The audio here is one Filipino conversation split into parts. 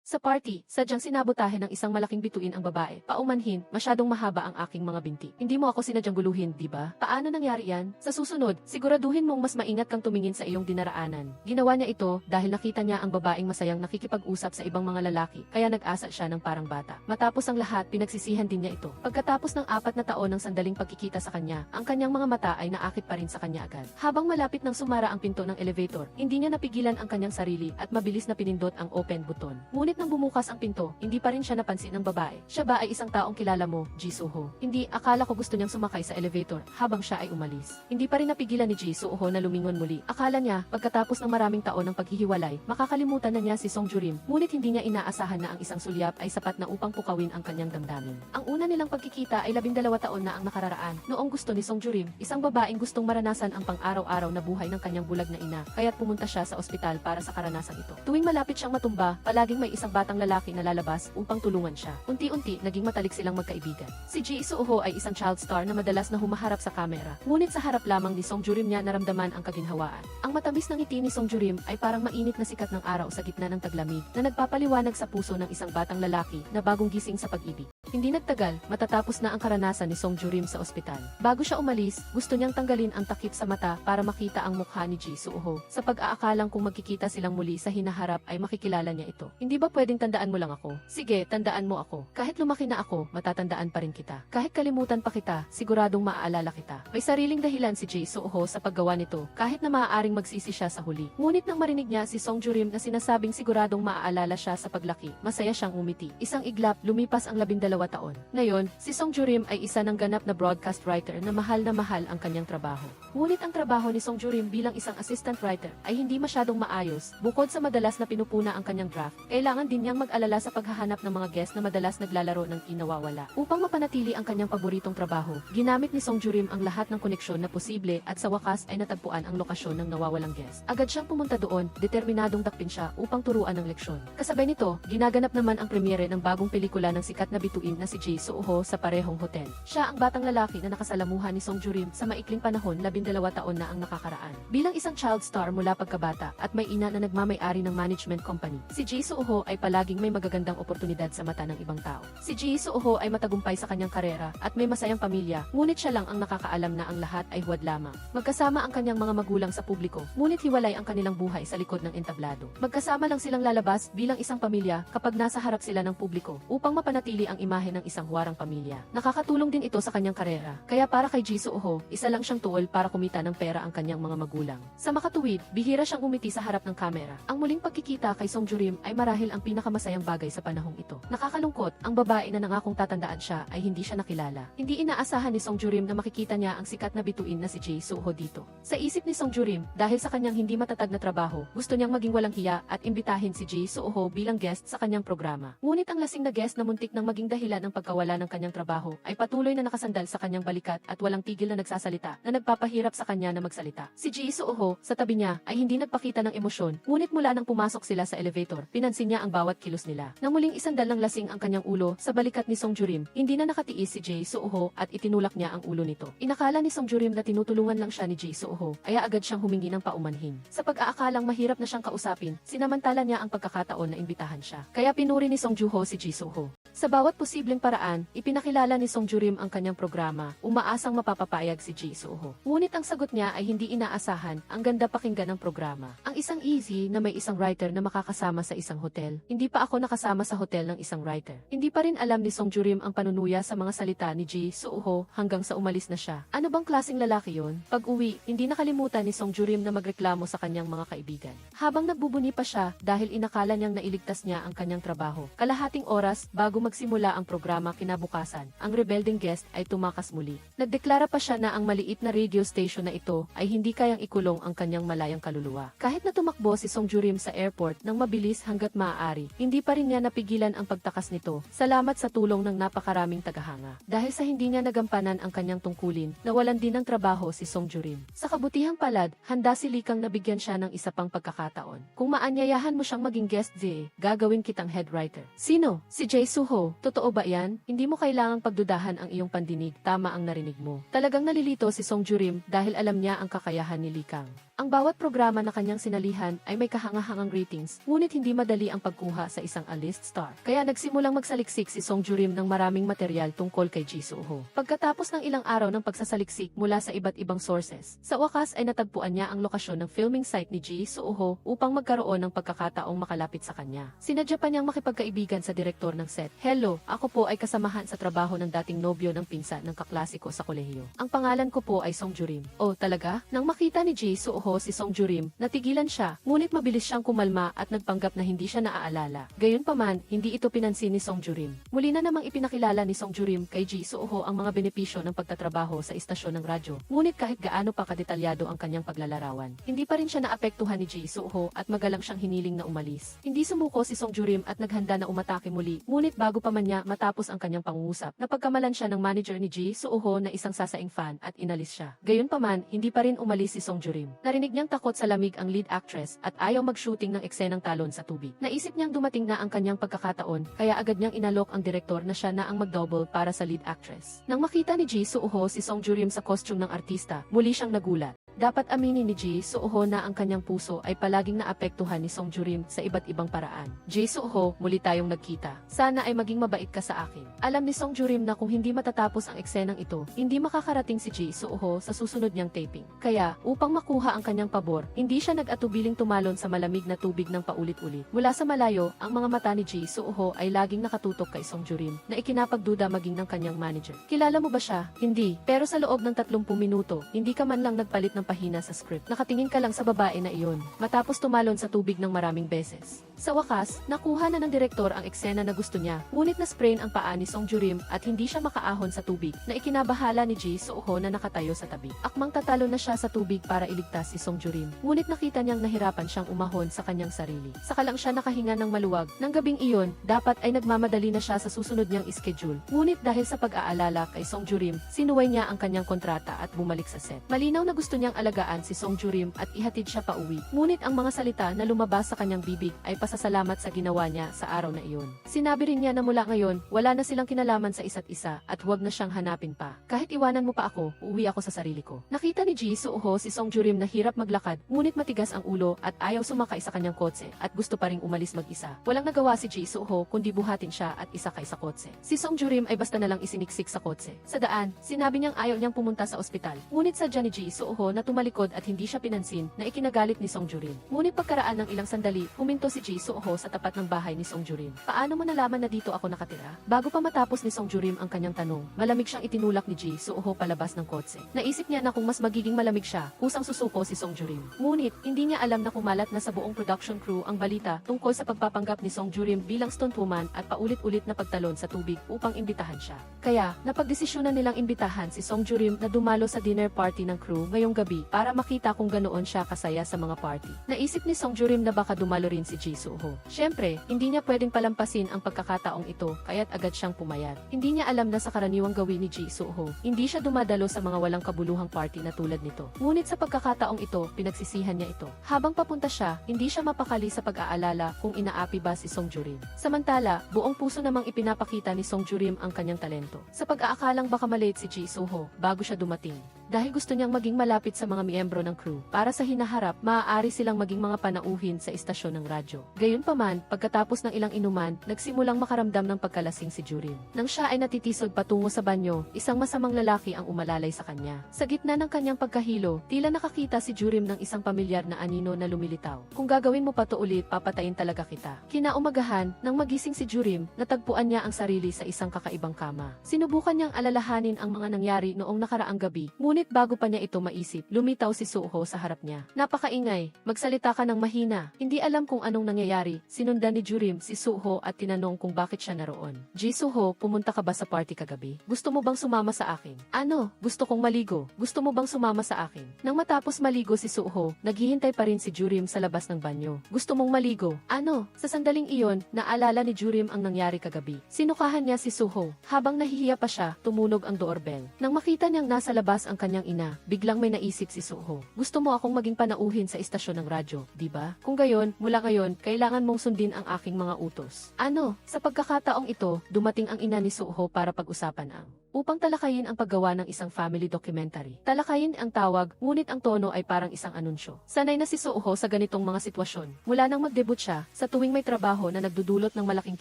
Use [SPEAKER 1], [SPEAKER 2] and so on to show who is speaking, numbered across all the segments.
[SPEAKER 1] Sa party, sadyang sinabotahe ng isang malaking bituin ang babae. Paumanhin, masyadong mahaba ang aking mga binti. Hindi mo ako sinadyang guluhin, di ba? Paano nangyari yan? Sa susunod, siguraduhin mong mas maingat kang tumingin sa iyong dinaraanan. Ginawa niya ito dahil nakita niya ang babaeng masayang nakikipag-usap sa ibang mga lalaki, kaya nag-asa siya ng parang bata. Matapos ang lahat, pinagsisihan din niya ito. Pagkatapos ng 4 na taon ng sandaling pagkikita sa kanya, ang kanyang mga mata ay naakit pa rin sa kanya agad. Habang malapit nang sumara ang pinto ng elevator, hindi niya napigilan ang kanyang sarili at mabilis na pinindot ang open button. Ngunit nang bumukas ang pinto, hindi pa rin siya napansin ng babae. Siya ba ay isang taong kilala mo, Ji Suho? Hindi, akala ko gusto niyang sumakay sa elevator habang siya ay umalis. Hindi pa rin napigilan ni Ji Suho na lumingon muli. Akala niya, pagkatapos ng maraming taon ng paghihiwalay, makakalimutan na niya si Song Jurim, ngunit hindi niya inaasahan na ang isang sulyap ay sapat na upang pukawin ang kanyang damdamin. Ang una nilang pagkikita ay 12 taon na ang nakararaan. Noong gusto ni Song Jurim, isang babaeng gustong maranasan ang pang-araw-araw na buhay ng kanyang bulag na ina, kaya't pumunta siya sa ospital para sa karanasan ito. Tuwing malapit siyang matumba, palaging may isang batang lalaki na lalabas upang tulungan siya. Unti-unti, naging matalik silang magkaibigan. Si Ji Suho ay isang child star na madalas na humaharap sa kamera. Ngunit sa harap lamang ni Song Jurim niya naramdaman ang kaginhawaan. Ang matamis ng ngiti ni Song Jurim ay parang mainit na sikat ng araw sa gitna ng taglamig na nagpapaliwanag sa puso ng isang batang lalaki na bagong gising sa pag-ibig. Hindi nagtagal, matatapos na ang karanasan ni Song Jurim sa ospital. Bago siya umalis, gusto niyang tanggalin ang takip sa mata para makita ang mukha ni Ji Suho. Sa pag-aakalang kung magkikita silang muli sa hinaharap ay makikilala niya ito. Hindi ba pwedeng tandaan mo lang ako? Sige, tandaan mo ako. Kahit lumaki na ako, matatandaan pa rin kita. Kahit kalimutan pa kita, siguradong maaalala kita. May sariling dahilan si Ji Suho sa paggawa nito, kahit na maaaring magsisi siya sa huli. Ngunit nang marinig niya si Song Jurim na sinasabing siguradong maaalala siya sa paglaki, masaya siyang umiti. Isang iglap, lumipas ang 12 taon. Ngayon, si Song Jurim ay isa ng ganap na broadcast writer na mahal ang kanyang trabaho. Ngunit ang trabaho ni Song Jurim bilang isang assistant writer ay hindi masyadong maayos. Bukod sa madalas na pinupuna ang kanyang draft, kailangan din niyang mag-alala sa paghahanap ng mga guest na madalas naglalaro ng inawawala. Upang mapanatili ang kanyang paboritong trabaho, ginamit ni Song Jurim ang lahat ng koneksyon na posible at sa wakas ay natagpuan ang lokasyon ng nawawalang guest. Agad siyang pumunta doon, determinadong dakpin siya upang turuan ng leksyon. Kasabay nito, ginaganap naman ang premiere ng bagong pelikula ng sikat na bituin na si Ji Suho sa parehong hotel. Siya ang batang lalaki na nakasalamuhan ni Song Jurim sa maikling panahon, 12 taon na ang nakakaraan. Bilang isang child star mula pagkabata at may ina na nagmamay-ari ng management company, si Ji Suho ay palaging may magagandang oportunidad sa mata ng ibang tao. Si Ji Suho ay matagumpay sa kanyang karera at may masayang pamilya, ngunit siya lang ang nakakaalam na ang lahat ay huwad lamang. Magkasama ang kanyang mga magulang sa publiko, ngunit hiwalay ang kanilang buhay sa likod ng entablado. Magkasama lang silang lalabas bilang isang pamilya kapag nasa harap sila ng publiko upang mapanatili ang imahe ng isang huwarang pamilya. Nakakatulong din ito sa kanyang karera, kaya para kay Ji Suho, isa lang siyang tool para kumita ng pera ang kanyang mga magulang. Sa makatuwid, bihira siyang umiti sa harap ng kamera. Ang muling pagkikita kay Song Jurim ay marahil ang pinakamasayang bagay sa panahong ito. Nakakalungkot, ang babae na nangakong tatandaan siya ay hindi siya nakilala. Hindi inaasahan ni Song Jurim na makikita niya ang sikat na bituin na si Ji Suho dito. Sa isip ni Song Jurim, dahil sa kanyang hindi matatag na trabaho, gusto niyang maging walang hiya at imbitahin si Ji Suho bilang guest sa kanyang programa. Ngunit ang lasing na guest na muntik nang maging dahilan ng pagkawala ng kanyang trabaho ay patuloy na nakasandal sa kanyang balikat at walang tigil na nagsasalita na nagpapahirap sa kanya na magsalita. Si Ji Suho, sa tabi niya, ay hindi nagpakita ng emosyon, ngunit mula nang pumasok sila sa elevator, pinansin niya ang bawat kilos nila. Nang muling isandal ng lasing ang kanyang ulo sa balikat ni Song Jurim, hindi na nakatiis si Ji Suho at itinulak niya ang ulo nito. Inakala ni Song Jurim na tinutulungan lang siya ni Ji Suho, kaya agad siyang humingi ng paumanhin. Sa pag-aakalang mahirap na siyang kausapin, sinamantala niya ang pagkakataon na imbitahan siya. Kaya pinuri ni Song Juho si Ji Suho. Sa bawat posibleng paraan, ipinakilala ni Song Jurim ang kanyang programa, umaasang mapapapayag si Ji Suho. Ngunit ang sagot niya ay hindi inaasahan, ang ganda pakinggan ng programa. Ang isang easy na may isang writer na makakasama sa isang hotel. Hindi pa ako nakasama sa hotel ng isang writer. Hindi pa rin alam ni Song Jurim ang panunuya sa mga salita ni Ji Suho hanggang sa umalis na siya. Ano bang klaseng lalaki yon? Pag-uwi, hindi nakalimutan ni Song Jurim na magreklamo sa kanyang mga kaibigan. Habang nagbubuni pa siya dahil inakala niyang nailigtas niya ang kanyang trabaho. Kalahating oras bago magsimula ang programa kinabukasan, ang rebelding guest ay tumakas muli. Nagdeklara pa siya na ang maliit na radio station na ito ay hindi kayang ikulong ang kanyang malayang kaluluwa. Kahit na tumakbo si Song Jurim sa airport nang mabilis hanggat maaari, hindi pa rin niya napigilan ang pagtakas nito. Salamat sa tulong ng napakaraming tagahanga. Dahil sa hindi niya nagampanan ang kanyang tungkulin, nawalan din ng trabaho si Song Jurim. Sa kabutihang palad, handa si Likang nabigyan siya ng isa pang pagkakataon. Kung maanyayahan mo siyang maging guest, gagawin kitang head writer. Sino? Si Ji Suho. Totoo ba yan? Hindi mo kailangang pagdudahan ang iyong pandinig, tama ang narinig mo. Talagang nalilito si Song Jurim dahil alam niya ang kakayahan ni Lee Kang. Ang bawat programa na kanyang sinalihan ay may kahangahangang ratings, ngunit hindi madali ang pagkuha sa isang A-list star. Kaya nagsimulang magsaliksik si Song Jurim ng maraming material tungkol kay Ji Soo-ho. Pagkatapos ng ilang araw ng pagsasaliksik mula sa iba't ibang sources, sa wakas ay natagpuan niya ang lokasyon ng filming site ni Ji Soo-ho upang magkaroon ng pagkakataong makalapit sa kanya. Sinadya pa niyang makipagkaibigan sa direktor ng set. Hello, ako po ay kasamahan sa trabaho ng dating nobyo ng pinsan ng kaklase ko sa kolehiyo. Ang pangalan ko po ay Song Jurim. Oh, talaga? Nang makita ni Ji Soo-ho si Song Jurim, natigilan siya, ngunit mabilis siyang kumalma at nagpanggap na hindi siya naaalala. Gayunpaman, hindi ito pinansin ni Song Jurim. Muli na namang ipinakilala ni Song Jurim kay Ji Soo-ho ang mga benepisyo ng pagtatrabaho sa istasyon ng radyo. Ngunit kahit gaano pa kadetalyado ang kanyang paglalarawan, hindi pa rin siya naapektuhan ni Ji Soo-ho at magalang siyang hiniling na umalis. Hindi sumuko si Song Jurim at naghanda na umatake muli, ngunit bago pa man niya matapos ang kanyang pangungusap, napagkamalan siya ng manager ni Ji Soo-ho na isang sasaing fan at inalis siya. Gayunpaman, hindi pa rin umalis si Song Jurim. Narinig niyang takot sa lamig ang lead actress at ayaw mag-shooting ng eksenang talon sa tubig. Naisip niyang dumating na ang kanyang pagkakataon, kaya agad niyang inalok ang direktor na siya na ang mag-double para sa lead actress. Nang makita ni Ji Soo-ho si Song Jurim sa costume ng artista, muli siyang nagulat. Dapat aminin ni Ji Soo-ho na ang kanyang puso ay palaging naapektuhan ni Song Jurim sa iba't ibang paraan. Ji Soo-ho, muli tayong nagkita. Sana ay maging mabait ka sa akin. Alam ni Song Jurim na kung hindi matatapos ang eksenang ito, hindi makakarating si Ji Soo-ho sa susunod niyang taping. Kaya, upang makuha ang kanyang pabor, hindi siya nag-atubiling tumalon sa malamig na tubig ng paulit-ulit. Mula sa malayo, ang mga mata ni Ji Soo-ho ay laging nakatutok kay Song Jurim, na ikinapagduda maging ng kanyang manager. Kilala mo ba siya? Hindi. Pero sa loob ng 30 minuto, hindi ka man lang nagpalit ng pahina sa script. Nakatingin ka lang sa babae na iyon, matapos tumalon sa tubig ng maraming beses. Sa wakas, nakuha na ng direktor ang eksena na gusto niya, ngunit na-sprain ang paa ni Song Jurim at hindi siya makaahon sa tubig, na ikinabahala ni Ji Soo-ho na nakatayo sa tabi. Akmang tatalo na siya sa tubig para iligtas si Song Jurim, ngunit nakita niyang nahirapan siyang umahon sa kanyang sarili. Saka lang siya nakahinga ng maluwag. Nang gabing iyon, dapat ay nagmamadali na siya sa susunod niyang schedule. Ngunit dahil sa pag-aalala kay Song Jurim, sinuway niya ang kanyang kontrata at bumalik sa set. Malinaw na gusto niyang alagaan si Song Jurim at ihatid siya pauwi. Ngunit ang mga salita na lumabas sa kanyang bibig ay pasasalamat sa ginawa niya sa araw na iyon. Sinabi rin niya na mula ngayon, wala na silang kinalaman sa isa't isa at huwag na siyang hanapin pa. Kahit iwanan mo pa ako, uuwi ako sa sarili ko. Nakita ni Ji Soo-ho si Song Jurim na hirap maglakad, ngunit matigas ang ulo at ayaw sumakay sa kanyang kotse at gusto pa ring umalis mag-isa. Walang nagawa si Ji Soo-ho kundi buhatin siya at isakay sa kotse. Si Song Jurim ay basta nalang isiniksik sa kotse. Sa daan, sinabi niyang ayaw niyang pumunta sa ospital. Ngunit sadya ni Ji Soo-ho na tumalikod at hindi siya pinansin na ikinagalit ni Song Jurim. Ngunit pagkaraan ng ilang sandali, huminto si Ji Soo-ho sa tapat ng bahay ni Song Jurim. Paano mo nalaman na dito ako nakatira? Bago pa matapos ni Song Jurim ang kanyang tanong, malamig siyang itinulak ni Ji Soo-ho palabas ng kotse. Naisip niya na kung mas magiging malamig siya, kusang susuko si Song Jurim. Ngunit, hindi niya alam na kumalat na sa buong production crew ang balita tungkol sa pagpapanggap ni Song Jurim bilang stuntwoman at paulit-ulit na pagtalon sa tubig upang imbitahan siya. Kaya, napagdesisyonan nilang imbitahan si Song Jurim na dumalo sa dinner party ng crew ngayong gabi para makita kung ganoon siya kasaya sa mga party. Naisip ni Song Jurim na baka dumalo rin si Ji Soo-ho. Siyempre, hindi niya pwedeng palampasin ang pagkakataong ito, kaya't agad siyang pumayat. Hindi niya alam na sa karaniwang gawin ni Ji Soo-ho, hindi siya dumadalo sa mga walang kabuluhang party na tulad nito. Ngunit sa pagkakataong ito, pinagsisihan niya ito. Habang papunta siya, hindi siya mapakali sa pag-aalala kung inaapi ba si Song Jurim. Samantala, buong puso namang ipinapakita ni Song Jurim ang kanyang talento. Sa pag-aakalang baka malate si Ji Soo-ho bago siya dumating. Dahil gusto niyang maging malapit sa mga miyembro ng crew, para sa hinaharap, maaari silang maging mga panauhin sa istasyon ng radyo. Gayunpaman, pagkatapos ng ilang inuman, nagsimulang makaramdam ng pagkalasing si Jurim. Nang siya ay natitisod patungo sa banyo, isang masamang lalaki ang umalalay sa kanya. Sa gitna ng kanyang pagkahilo, tila nakakita si Jurim ng isang pamilyar na anino na lumilitaw. Kung gagawin mo pa to ulit, papatayin talaga kita. Kinaumagahan, nang magising si Jurim, natagpuan niya ang sarili sa isang kakaibang kama. Sinubukan niyang alalahanin ang mga nangyari noong nakaraang gabi, ngunit bago pa niya ito maisip, lumitaw si Soo-ho sa harap niya. Napakaingay, magsalita ka ng mahina. Hindi alam kung anong nangyayari. Sinundan ni Jurim si Soo-ho at tinanong kung bakit siya naroon. Ji Soo-ho, pumunta ka ba sa party kagabi? Gusto mo bang sumama sa akin? Ano? Gusto kong maligo. Gusto mo bang sumama sa akin? Nang matapos maligo si Soo-ho, naghihintay pa rin si Jurim sa labas ng banyo. Gusto mong maligo? Ano? Sa sandaling iyon, naalala ni Jurim ang nangyari kagabi. Sinukahan niya si Soo-ho. Habang nahihiya pa siya, tumunog ang doorbell. Nang makita niyang nasa labas ang kanyang ina, biglang may naisip si Suho. Gusto mo akong maging panauhin sa istasyon ng radyo, di ba? Kung gayon, mula ngayon, kailangan mong sundin ang aking mga utos. Ano? Sa pagkakataong ito, dumating ang ina ni Suho para pag-usapan upang talakayin ang paggawa ng isang family documentary. Talakayin ang tawag, ngunit ang tono ay parang isang anunsyo. Sanay na si Suho sa ganitong mga sitwasyon. Mula nang mag-debut siya, sa tuwing may trabaho na nagdudulot ng malaking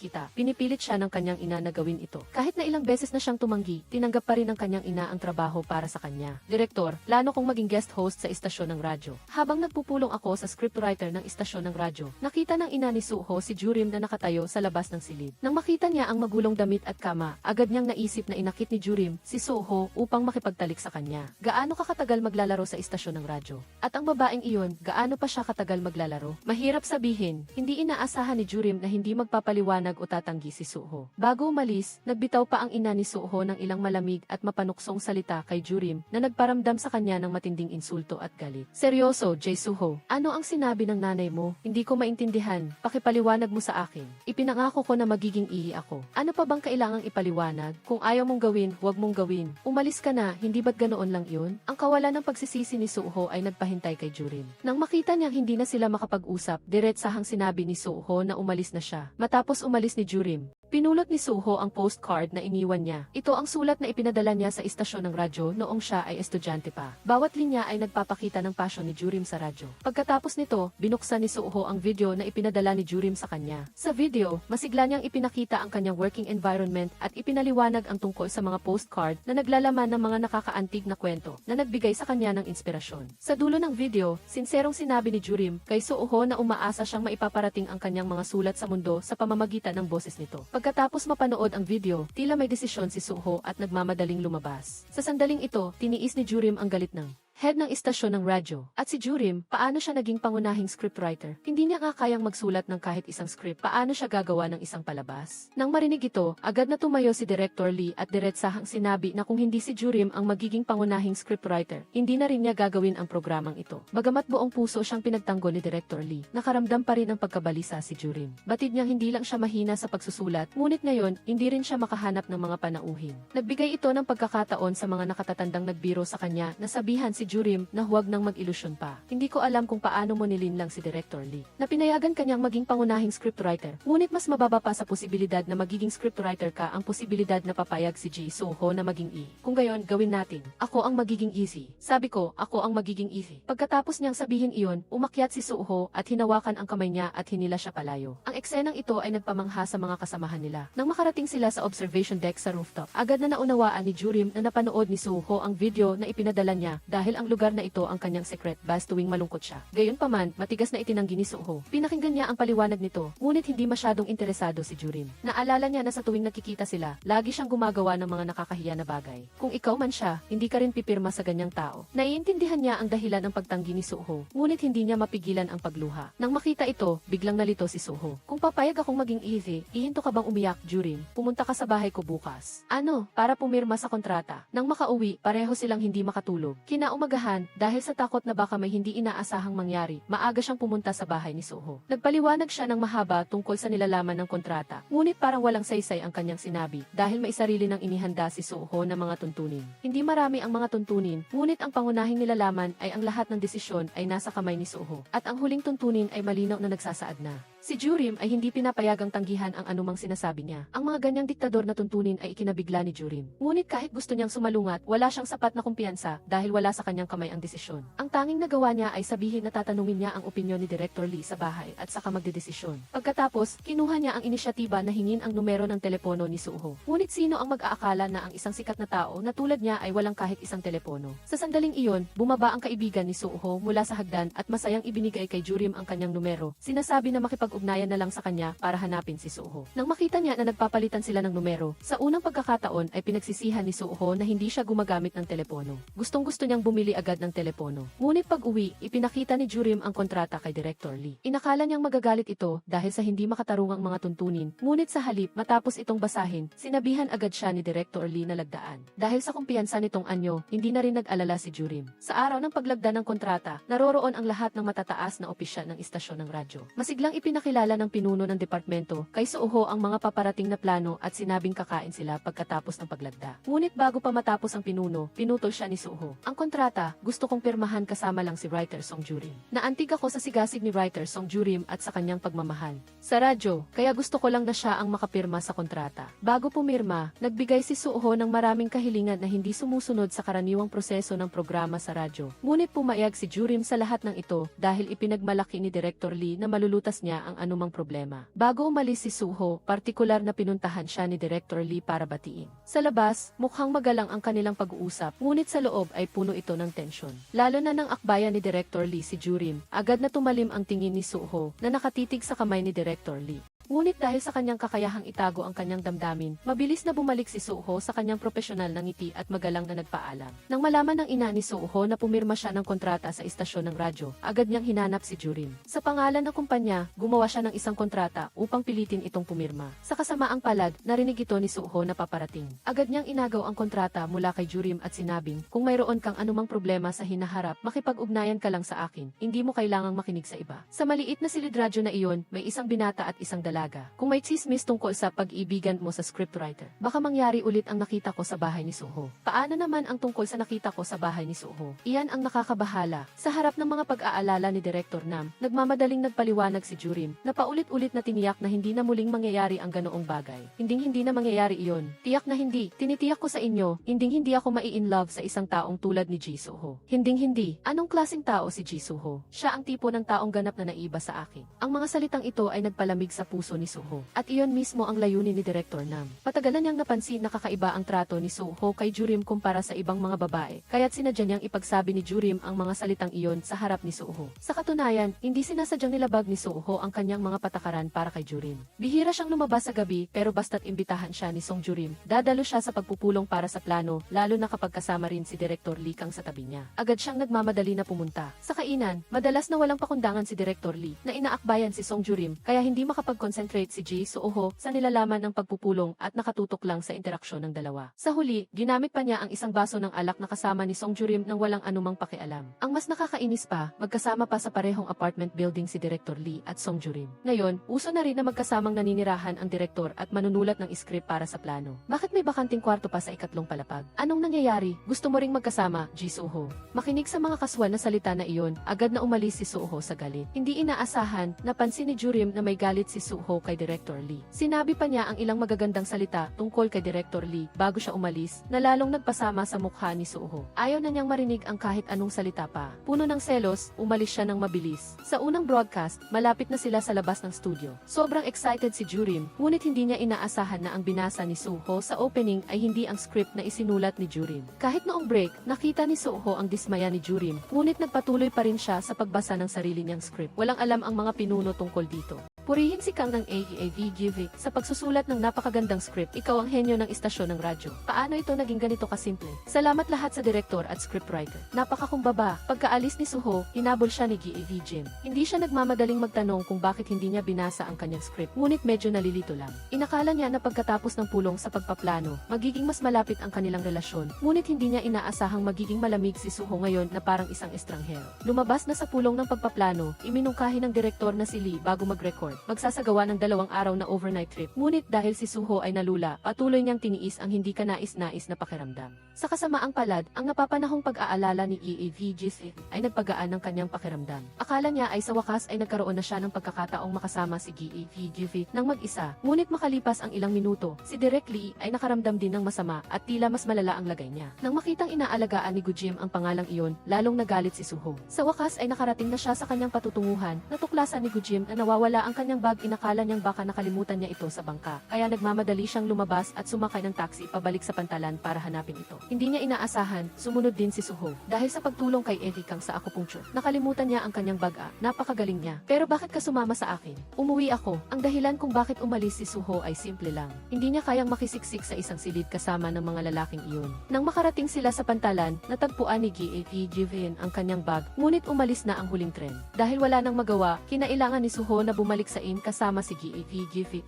[SPEAKER 1] kita, pinipilit siya ng kanyang ina na gawin ito. Kahit na ilang beses na siyang tumanggi, tinanggap pa rin ng kanyang ina ang trabaho para sa kanya. Direktor, plano kong maging guest host sa istasyon ng radyo. Habang nagpupulong ako sa scriptwriter ng istasyon ng radyo, nakita ng ina ni Suho si Jurim na nakatayo sa labas ng silid. Nang makita niya ang magulong damit at kama, agad niyang naisip na inakit ni Jurim si Suho upang makipagtalik sa kanya. Gaano ka katagal maglalaro sa istasyon ng radyo? At ang babaeng iyon, gaano pa siya katagal maglalaro? Mahirap sabihin, hindi inaasahan ni Jurim na hindi magpapaliwanag o tatanggi si Suho. Bago umalis, nagbitaw pa ang ina ni Suho ng ilang malamig at mapanuksong salita kay Jurim na nagparamdam sa kanya ng matinding insulto at galit. Seryoso, Jae Suho, ano ang sinabi ng nanay mo? Hindi ko maintindihan, pakipaliwanag mo sa akin. Ipinangako ko na magiging ihi ako. Ano pa bang kailangang ipaliwanag? Kung ayaw mong gawin, huwag mong gawin. Umalis ka na, hindi ba't ganoon lang yun? Ang kawalan ng pagsisisi ni Suho ay nagpahintay kay Jurim. Nang makita niyang hindi na sila makapag-usap, diretsahang sinabi ni Suho na umalis na siya. Matapos umalis ni Jurim, pinulot ni Suho ang postcard na iniwan niya. Ito ang sulat na ipinadala niya sa istasyon ng radyo noong siya ay estudyante pa. Bawat linya ay nagpapakita ng passion ni Jurim sa radyo. Pagkatapos nito, binuksan ni Suho ang video na ipinadala ni Jurim sa kanya. Sa video, masigla niyang ipinakita ang kanyang working environment at ipinaliwanag ang tungkol sa mga postcard na naglalaman ng mga nakakaantig na kwento na nagbigay sa kanya ng inspirasyon. Sa dulo ng video, sinserong sinabi ni Jurim kay Suho na umaasa siyang maipaparating ang kanyang mga sulat sa mundo sa pamamagitan ng boses nito. Pagkatapos mapanood ang video, tila may desisyon si Suho at nagmamadaling lumabas. Sa sandaling ito, tiniis ni Jurim ang galit ng head ng istasyon ng radyo. At si Jurim, paano siya naging pangunahing scriptwriter? Hindi niya nga kayang magsulat ng kahit isang script. Paano siya gagawa ng isang palabas? Nang marinig ito, agad na tumayo si Director Lee at diretsahang sinabi na kung hindi si Jurim ang magiging pangunahing scriptwriter, hindi na rin niya gagawin ang programang ito. Bagamat buong puso siyang pinagtanggol ni Director Lee, nakaramdam pa rin ang pagkabalisa si Jurim. Batid niyang hindi lang siya mahina sa pagsusulat, ngunit ngayon, hindi rin siya makahanap ng mga panauhin. Nagbigay ito ng pagkakataon sa mga nakatatandang nagbiro sa kanya na sabihan si Jurim na huwag nang mag-ilusyon pa. Hindi ko alam kung paano mo nilinlang si Director Lee na pinayagan kanyang maging pangunahing scriptwriter. Ngunit mas mababa pa sa posibilidad na magiging scriptwriter ka ang posibilidad na papayag si Jae Suho na maging E. Kung gayon, gawin natin. Ako ang magiging easy. Sabi ko, ako ang magiging easy. Pagkatapos niyang sabihin iyon, umakyat si Suho at hinawakan ang kamay niya at hinila siya palayo. Ang eksenang ito ay nagpamangha sa mga kasamahan nila. Nang makarating sila sa observation deck sa rooftop, agad na naunawaan ni Jurim na napanood ni Suho ang video na ipinadala niya dahil ang lugar na ito ang kanyang secret base tuwing malungkot siya. Gayunpaman, matigas na itinanggi ni Suho. Pinakinggan niya ang paliwanag nito, ngunit hindi masyadong interesado si Jurim. Naalala niya na sa tuwing nakikita sila, lagi siyang gumagawa ng mga nakakahiya na bagay. Kung ikaw man siya, hindi ka rin pipirma sa ganyang tao. Naiintindihan niya ang dahilan ng pagtanggi ni Suho, ngunit hindi niya mapigilan ang pagluha. Nang makita ito, biglang nalito si Suho. Kung papayag akong maging easy, ihinto ka bang umiyak, Jurim? Pumunta ka sa bahay ko bukas. Ano? Para pumirma sa kontrata. Nang makauwi, pareho silang hindi makatulog. Kinaumagahan, dahil sa takot na baka may hindi inaasahang mangyari, maaga siyang pumunta sa bahay ni Suho. Nagpaliwanag siya ng mahaba tungkol sa nilalaman ng kontrata, ngunit parang walang saysay ang kanyang sinabi dahil may sarili ng inihanda si Suho na mga tuntunin. Hindi marami ang mga tuntunin, ngunit ang pangunahing nilalaman ay ang lahat ng desisyon ay nasa kamay ni Suho, at ang huling tuntunin ay malinaw na nagsasaad na si Jurim ay hindi pinapayagang tanggihan ang anumang sinasabi niya. Ang mga ganyang diktador na tuntunin ay ikinabigla ni Jurim. Ngunit kahit gusto niyang sumalungat, wala siyang sapat na kumpiyansa dahil wala sa kanyang kamay ang desisyon. Ang tanging nagawa niya ay sabihin na tatanungin niya ang opinyon ni Director Lee sa bahay at saka magdedesisyon. Pagkatapos, kinuha niya ang inisyatiba na hingin ang numero ng telepono ni Suho. Ngunit sino ang mag-aakala na ang isang sikat na tao na tulad niya ay walang kahit isang telepono? Sa sandaling iyon, bumaba ang kaibigan ni Suho mula sa hagdan at masayang ibinigay kay Jurim ang kanyang numero. Sinasabi na makipag-ugnayan na lang sa kanya para hanapin si Suho. Nang makita niya na nagpapalitan sila ng numero, sa unang pagkakataon ay pinagsisihan ni Suho na hindi siya gumagamit ng telepono. Gustong-gusto niyang bumili agad ng telepono. Ngunit pag-uwi, ipinakita ni Jurim ang kontrata kay Director Lee. Inakala niyang magagalit ito dahil sa hindi makatarungang mga tuntunin, ngunit sa halip matapos itong basahin, sinabihan agad siya ni Director Lee na lagdaan. Dahil sa kumpiyansa nitong anyo, hindi na rin nag-alala si Jurim. Sa araw ng paglagda ng kontrata, naroroon ang lahat ng matataas na opisyal ng istasyon ng radyo. Masiglang ipinakilala ng pinuno ng departamento kay Suho ang mga paparating na plano at sinabing kakain sila pagkatapos ng paglagda. Ngunit bago pa matapos ang pinuno, pinutol siya ni Suho. Ang kontrata, gusto kong pirmahan kasama lang si writer Song Jurim. Naantig ako sa sigasig ni writer Song Jurim at sa kanyang pagmamahal sa radyo, kaya gusto ko lang na siya ang makapirma sa kontrata. Bago pumirma, nagbigay si Suho ng maraming kahilingan na hindi sumusunod sa karaniwang proseso ng programa sa radyo. Ngunit pumayag si Jurim sa lahat ng ito dahil ipinagmalaki ni Director Lee na malulutas niya ang anumang problema. Bago umalis si Suho, partikular na pinuntahan siya ni Director Lee para batiin. Sa labas, mukhang magalang ang kanilang pag-uusap, ngunit sa loob ay puno ito ng tensyon. Lalo na nang akbayan ni Director Lee si Jurim, agad na tumalim ang tingin ni Suho na nakatitig sa kamay ni Director Lee. Ngunit dahil sa kanyang kakayahang itago ang kanyang damdamin, mabilis na bumalik si Suho sa kanyang profesional na ngiti at magalang na nagpaalam. Nang malaman ng ina ni Suho na pumirma siya ng kontrata sa istasyon ng radyo, agad niyang hinanap si Jurim. Sa pangalan ng kumpanya, gumawa siya ng isang kontrata upang pilitin itong pumirma. Sa kasamaang palad, narinig ito ni Suho na paparating. Agad niyang inagaw ang kontrata mula kay Jurim at sinabing, kung mayroon kang anumang problema sa hinaharap, makipag-ugnayan ka lang sa akin, hindi mo kailangang makinig sa iba. Sa maliit na silid-radyo na iyon, may isang binata at isang dalaga. Kung may chismis tungkol sa pag-ibigan mo sa scriptwriter, baka mangyari ulit ang nakita ko sa bahay ni Suho. Paano naman ang tungkol sa nakita ko sa bahay ni Suho? Iyan ang nakakabahala. Sa harap ng mga pag-aalala ni Director Nam, nagmamadaling nagpaliwanag si Jurim na paulit-ulit na tiniyak na hindi na muling mangyayari ang ganoong bagay. Hindi na mangyayari iyon. Tiyak na hindi. Tinitiyak ko sa inyo, hindi ako mai-in love sa isang taong tulad ni Ji Suho. Hindi. Anong klaseng tao si Ji Suho? Siya ang tipo ng taong ganap na naiba sa akin. Ang mga salitang ito ay nagpalamig sa puso ni Suho. At iyon mismo ang layunin ni Director Nam. Patagalan niyang napansin na kakaiba ang trato ni Suho kay Jurim kumpara sa ibang mga babae, kaya't sinadya niyang ipagsabi ni Jurim ang mga salitang iyon sa harap ni Suho. Sa katunayan, hindi sinasadyang nilabag ni Suho ang kanyang mga patakaran para kay Jurim. Bihira siyang lumabas sa gabi pero basta't imbitahan siya ni Song Jurim, dadalo siya sa pagpupulong para sa plano, lalo na kapag kasama rin si Director Lee Kang sa tabi niya. Agad siyang nagmamadali na pumunta. Sa kainan, madalas na walang pakundangan si Director Lee na inaakbayan si Song Jurim kaya hindi makapag-concentrate si Ji Suho sa nilalaman ng pagpupulong at nakatutok lang sa interaksyon ng dalawa. Sa huli, ginamit pa niya ang isang baso ng alak na kasama ni Song Jurim nang walang anumang pakialam. Ang mas nakakainis pa, magkasama pa sa parehong apartment building si Director Lee at Song Jurim. Ngayon, uso na rin na magkasamang naninirahan ang direktor at manunulat ng script para sa plano. Bakit may bakanting kwarto pa sa ikatlong palapag? Anong nangyayari? Gusto mo ring magkasama, Ji Suho? Makinig sa mga kaswal na salita na iyon, agad na umalis si Suho sa galit. Hindi inaasahan, napansin ni Jurim na may galit si Suho kay Director Lee. Sinabi pa niya ang ilang magagandang salita tungkol kay Director Lee bago siya umalis na lalong nagpasama sa mukha ni Suho. Ayaw na niyang marinig ang kahit anong salita pa. Puno ng selos, umalis siya ng mabilis. Sa unang broadcast, malapit na sila sa labas ng studio. Sobrang excited si Jurim, ngunit hindi niya inaasahan na ang binasa ni Suho sa opening ay hindi ang script na isinulat ni Jurim. Kahit noong break, nakita ni Suho ang dismaya ni Jurim, ngunit nagpatuloy pa rin siya sa pagbasa ng sarili niyang script. Walang alam ang mga pinuno tungkol dito. Purihin si Kang ng AEAV sa pagsusulat ng napakagandang script. Ikaw ang henyo ng istasyon ng radyo. Paano ito naging ganito kasimple? Salamat lahat sa direktor at scriptwriter. Napakakumbaba. Pagkaalis ni Suho, hinabol siya ni GAV Jim. Hindi siya nagmamadaling magtanong kung bakit hindi niya binasa ang kanyang script, ngunit medyo nalilito lang. Inakala niya na pagkatapos ng pulong sa pagpaplano, magiging mas malapit ang kanilang relasyon, ngunit hindi niya inaasahang magiging malamig si Suho ngayon na parang isang estranghero. Lumabas na sa pulong ng pagpaplano, iminungkahi ng direktor na si Lee bago mag-record. Magsasagawa ng 2 araw na overnight trip. Ngunit dahil si Suho ay nalula, patuloy niyang tiniis ang hindi kanais-nais na pakiramdam. Sa kasamaang palad, ang napapanahong pag-aalala ni EAVGC ay nagpagaan ng kanyang pakiramdam. Akala niya ay sa wakas ay nagkaroon na siya ng pagkakataong makasama si EAVGC nang mag-isa. Ngunit makalipas ang ilang minuto, si Direk Lee ay nakaramdam din ng masama at tila mas malala ang lagay niya. Nang makitang inaalagaan ni Gujim ang pangalang iyon, lalong nagalit si Suho. Sa wakas ay nakarating na siya sa kanyang patutunguhan, natuklasan ni Gujim na nawawala ang kanyang bag. Inakala niyang baka nakalimutan niya ito sa bangka, kaya nagmamadali siyang lumabas at sumakay ng taxi pabalik sa pantalan para hanapin ito. Hindi niya inaasahan, sumunod din si Suho. Dahil sa pagtulong kay Eddie Kang sa acupuncture, nakalimutan niya ang kanyang bag. Napakagaling niya. Pero bakit ka sumama sa akin? Umuwi ako. Ang dahilan kung bakit umalis si Suho ay simple lang. Hindi niya kayang makisiksik sa isang silid kasama ng mga lalaking iyon. Nang makarating sila sa pantalan, natagpuan ni GAV Jivin ang kanyang bag, ngunit umalis na ang huling tren. Dahil wala nang magawa, kinailangan ni Suho na bumalik sa Sain kasama si Gi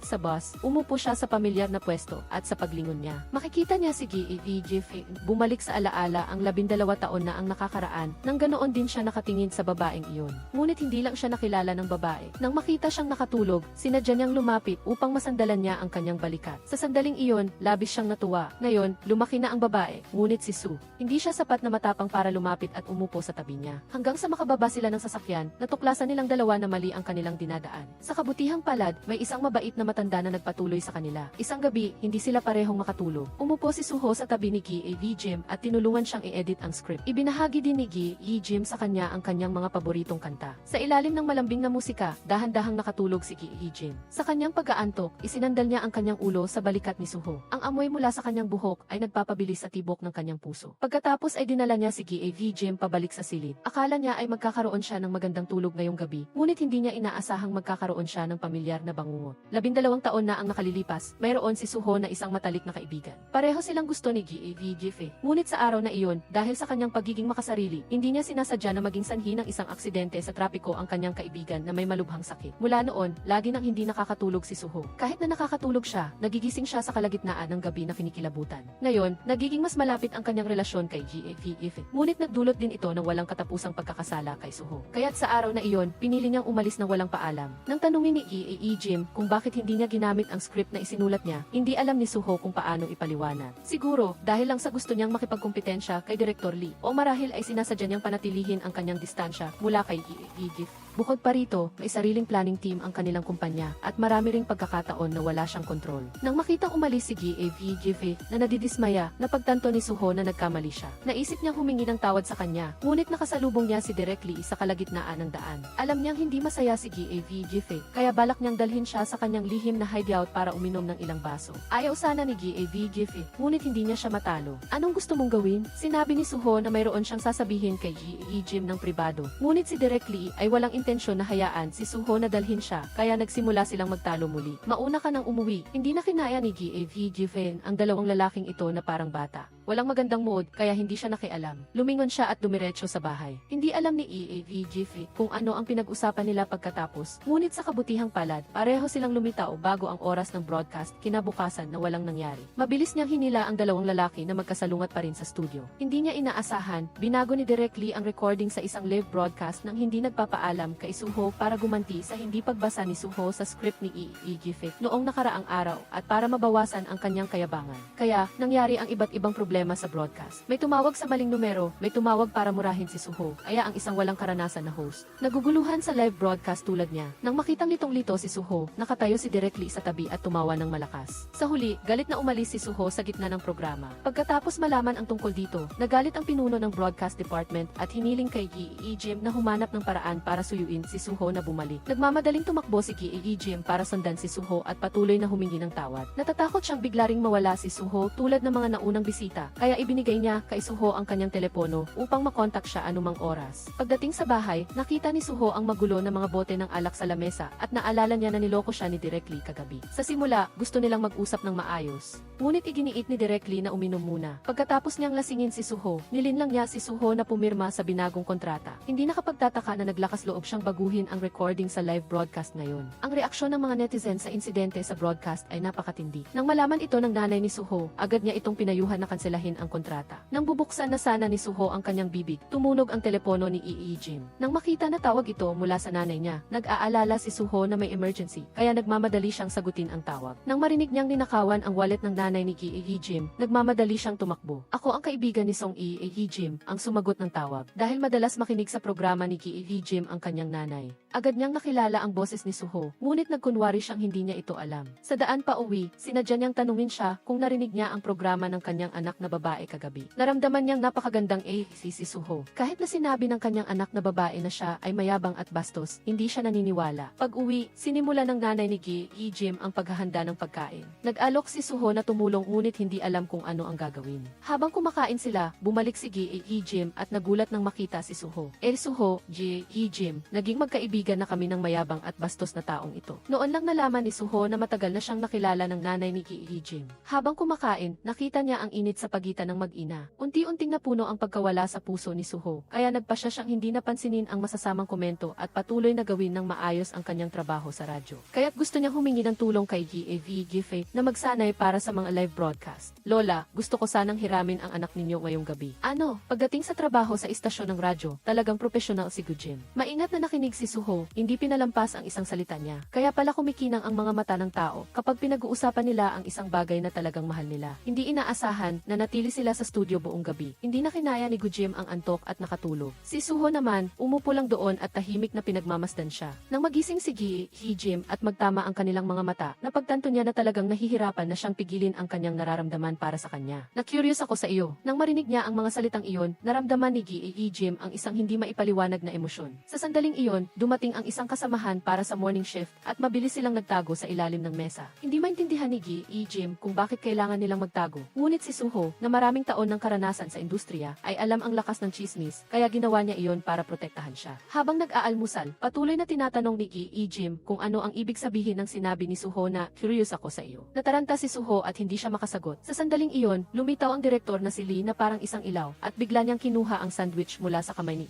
[SPEAKER 1] sa bus. Umupo siya sa pamilyar na pwesto at sa paglingon niya, makikita niya si Gi bumalik sa alaala ang 12 taon na ang nakakaraan, nang ganoon din siya nakatingin sa babaeng iyon. Ngunit hindi lang siya nakilala ng babae. Nang makita siyang nakatulog, sinadya niyang lumapit upang masandalan niya ang kanyang balikat. Sa sandaling iyon, labis siyang natuwa. Ngayon, lumaki na ang babae, ngunit si Sue, hindi siya sapat na matapang para lumapit at umupo sa tabi niya. Hanggang sa makababa sila ng sasakyan, natuklasan nilang dalawa na mali ang kanilang dinadaan. Sa kabutihang palad, may isang mabait na matanda na nagpatuloy sa kanila. Isang gabi, hindi sila parehong makatulog. Umupo si Suho sa tabi ni Gi Jim at tinulungan siyang i-edit ang script. Ibinahagi din ni Gi Jim sa kanya ang kanyang mga paboritong kanta. Sa ilalim ng malambing na musika, dahan-dahang nakatulog si Gi Jim. Sa kanyang pag-aantok, isinandal niya ang kanyang ulo sa balikat ni Suho. Ang amoy mula sa kanyang buhok ay nagpapabilis sa tibok ng kanyang puso. Pagkatapos ay dinala niya si Gi Jim pabalik sa silid. Akala niya ay magkakaroon siya ng magandang tulog ngayong gabi, ngunit hindi niya inaasahang magkakaroon siya ng pamilyar na bangungot. 12 taon na ang nakalilipas, mayroon si Suho na isang matalik na kaibigan. Pareho silang gusto ni Gi ngunit sa araw na iyon, dahil sa kanyang pagiging makasarili, hindi niya sinasadya na maging sanhi ng isang aksidente sa trapiko ang kanyang kaibigan na may malubhang sakit. Mula noon, lagi nang hindi nakakatulog si Suho. Kahit na nakakatulog siya, nagigising siya sa kalagitnaan ng gabi na kinikilabutan. Ngayon, nagiging mas malapit ang kanyang relasyon kay Gi ngunit nagdulot din ito ng walang katapusang pagkakasala kay Suho. Kaya't sa araw na iyon, pinili niyang umalis ng walang paalam. Nang tanungin ni Gi Jim kung bakit hindi niya ginamit ang script na isinulat niya, hindi alam ni Suho kung paano ipaliwanag. Siguro, dahil lang sa gusto niyang makipagkumpetensya kay Director Lee, o marahil ay sinasadya niyang panatilihin ang kanyang distansya mula kay Gi. Bukod pa rito, may sariling planning team ang kanilang kumpanya at marami ring pagkakataon na wala siyang kontrol. Nang makitang umalis si Gi na nadidismaya, napagtanto ni Suho na nagkamali siya. Naisip niyang humingi ng tawad sa kanya, ngunit nakasalubong niya si Direk Lee sa kalagitnaan ng daan. Alam niyang hindi masaya si Gi kaya balak niyang dalhin siya sa kanyang lihim na hideout para uminom ng ilang baso. Ayaw sana ni Gi ngunit hindi niya siya matalo. Anong gusto mong gawin? Sinabi ni Suho na mayroon siyang sasabihin kay Gi Jim ng pribado. Ngunit si Direk Lee ay walang intensyon na hayaan si Suho na dalhin siya, kaya nagsimula silang magtalo muli. Mauna ka nang umuwi. Hindi na kinaya ni Gi ang dalawang lalaking ito na parang bata. Walang magandang mood, kaya hindi siya nakialam. Lumingon siya at dumiretso sa bahay. Hindi alam ni Gi kung ano ang pinag-usapan nila pagkatapos. Ngunit sa kabutihang palad, pareho silang lumitaw bago ang oras ng broadcast, kinabukasan na walang nangyari. Mabilis niyang hinila ang dalawang lalaki na magkasalungat pa rin sa studio. Hindi niya inaasahan, binago ni Direk Lee ang recording sa isang live broadcast nang hindi nagpapaalam kay Suho para gumanti sa hindi pagbasa ni Suho sa script ni Gi noong nakaraang araw at para mabawasan ang kanyang kayabangan. Kaya, nangyari ang iba't ibang problema sa broadcast. May tumawag sa maling numero, may tumawag para murahin si Suho, kaya ang isang walang karanasan na host. Naguguluhan sa live broadcast tulad niya. Nang makitang litong-lito si Suho, nakatayo si Direk Lee sa tabi at tumawa ng malakas. Sa huli, galit na umalis si Suho sa gitna ng programa. Pagkatapos malaman ang tungkol dito, nagalit ang pinuno ng broadcast department at hiniling kay Gi Jim na humanap ng paraan para suyuin si Suho na bumalik. Nagmamadaling tumakbo si Gi Jim para sundan si Suho at patuloy na humingi ng tawad. Natatakot siyang bigla ring mawala si Suho tulad ng mga naunang bisita, kaya ibinigay niya kay Suho ang kanyang telepono upang makontak siya anumang oras. Pagdating sa bahay, nakita ni Suho ang magulo ng mga bote ng alak sa lamesa at naalala niya na niloko siya ni Direk Lee kagabi. Sa simula, gusto nilang mag-usap ng maayos. Ngunit iginiit ni Direk Lee na uminom muna. Pagkatapos niyang lasingin si Suho, nilinlang niya si Suho na pumirma sa binagong kontrata. Hindi nakapagtataka na naglakas loob siyang baguhin ang recording sa live broadcast ngayon. Ang reaksyon ng mga netizen sa insidente sa broadcast ay napakatindi. Nang malaman ito ng nanay ni Suho, agad niya itong pinayuhan na kanselahin ang kontrata. Nang bubuksan na sana ni Suho ang kanyang bibig, tumunog ang telepono ni Jim. Nang makita na tawag ito mula sa nanay niya, nag-aalala si Suho na may emergency, kaya nagmamadali siyang sagutin ang tawag. Nang marinig niyang ninakawan ang wallet ng nanay ni Jim, nagmamadali siyang tumakbo. Ako ang kaibigan ni Song Jim, ang sumagot ng tawag. Dahil madalas makinig sa programa ni Jim ang kanyang nanay. Agad niyang nakilala ang boses ni Suho, ngunit nagkunwari siyang hindi niya ito alam. Sa daan pa uwi, sinadya niyang tanungin siya kung narinig niya ang programa ng kanyang anak na babae kagabi. Naramdaman niyang napakagandang si Suho. Kahit na sinabi ng kanyang anak na babae na siya ay mayabang at bastos, hindi siya naniniwala. Pag-uwi, sinimula ng nanay ni Gi Jim ang paghahanda ng pagkain. Nag-alok si Suho na tumulong ngunit hindi alam kung ano ang gagawin. Habang kumakain sila, bumalik si Gi Jim at nagulat nang makita si Suho. Suho, Gi Jim, naging magkaibigan na kami ng mayabang at bastos na taong ito. Noon lang nalaman ni Suho na matagal na siyang nakilala ng nanay ni Gi Jim. Habang kumakain, nakita niya ang init sa sa pagitan ng mag-ina. Unti-unting napuno ang pagkawala sa puso ni Suho, kaya nagpasya siyang hindi napansinin ang masasamang komento at patuloy na gawin ng maayos ang kanyang trabaho sa radyo. Kaya't gusto niyang humingi ng tulong kay GAV Gife na magsanay para sa mga live broadcast. Lola, gusto ko sanang hiramin ang anak ninyo ngayong gabi. Ano, pagdating sa trabaho sa istasyon ng radyo, talagang profesional si Gujim. Maingat na nakinig si Suho, hindi pinalampas ang isang salita niya. Kaya pala kumikinang ang mga mata ng tao kapag pinag-uusapan nila ang isang bagay na talagang mahal nila. Hindi inaasahan na natili sila sa studio buong gabi. Hindi na kinaya ni Gujim ang antok at nakatulog. Si Suho naman, umupo lang doon at tahimik na pinagmamasdan siya. Nang magising si Jim at magtama ang kanilang mga mata, napagtanto niya na talagang nahihirapan na siyang pigilin ang kanyang nararamdaman para sa kanya. Na-curious ako sa iyo. Nang marinig niya ang mga salitang iyon, naramdaman ni Jim ang isang hindi maipaliwanag na emosyon. Sa sandaling iyon, dumating ang isang kasamahan para sa morning shift at mabilis silang nagtago sa ilalim ng mesa. Hindi maintindihan ni Jim kung bakit kailangan nilang magtago. Ngunit si Suho, na maraming taon ng karanasan sa industriya, ay alam ang lakas ng chismis, kaya ginawa niya iyon para protektahan siya. Habang nag-aalmusal, patuloy na tinatanong ni Jim kung ano ang ibig sabihin ng sinabi ni Suho na curious ako sa iyo. Nataranta si Suho at hindi siya makasagot. Sa sandaling iyon, lumitaw ang direktor na si Lee na parang isang ilaw at bigla niyang kinuha ang sandwich mula sa kamay ni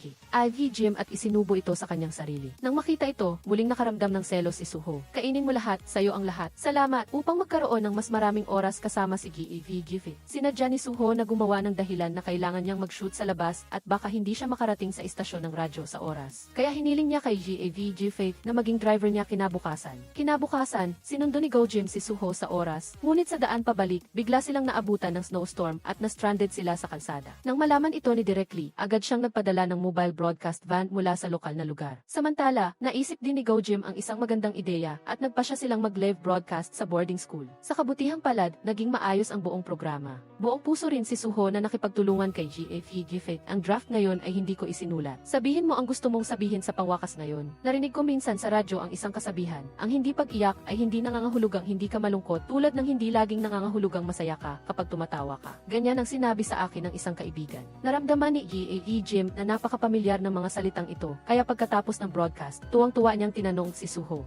[SPEAKER 1] Jim at isinubo ito sa kanyang sarili. Nang makita ito, muling nakaramdam ng selos si Suho. Kainin mo lahat, sayo ang lahat. Salamat. Upang magkaroon ng mas maraming oras kasama si Gife, sinadya ni Suho na gumawa ng dahilan na kailangan niyang mag-shoot sa labas at baka hindi siya makarating sa istasyon ng radyo sa oras. Kaya hiniling niya kay Gife na maging driver niya kinabukasan. Kinabukasan, sinundo ni Jim si Suho sa oras, ngunit sa daan pabalik, bigla silang naabutan ng snowstorm at na-stranded sila sa kalsada. Nang malaman ito ni Direk Lee, agad siyang nagpadala ng mobile broadcast van mula sa lokal na lugar. Samantala, naisip din ni Jim ang isang magandang ideya at nagpasya silang mag-live broadcast sa boarding school. Sa kabutihang palad, naging maayos ang buong programa. Buong puso rin si Suho na nakipagtulungan kay Gife. Ang draft ngayon ay hindi ko isinulat. Sabihin mo ang gusto mong sabihin sa pangwakas ngayon. Narinig ko minsan sa radyo ang isang kasabihan, ang hindi pag-iyak ay hindi nangangahulugang hindi ka malungkot tulad ng hindi laging nangangahulugang masaya ka kapag tumatawa ka. Ganyan ang sinabi sa akin ng isang kaibigan. Naramdaman ni Jim na napakapamilyar ng mga salitang ito, kaya pagkatapos ng broadcast, tuwang-tuwa niyang tinanong si Suho,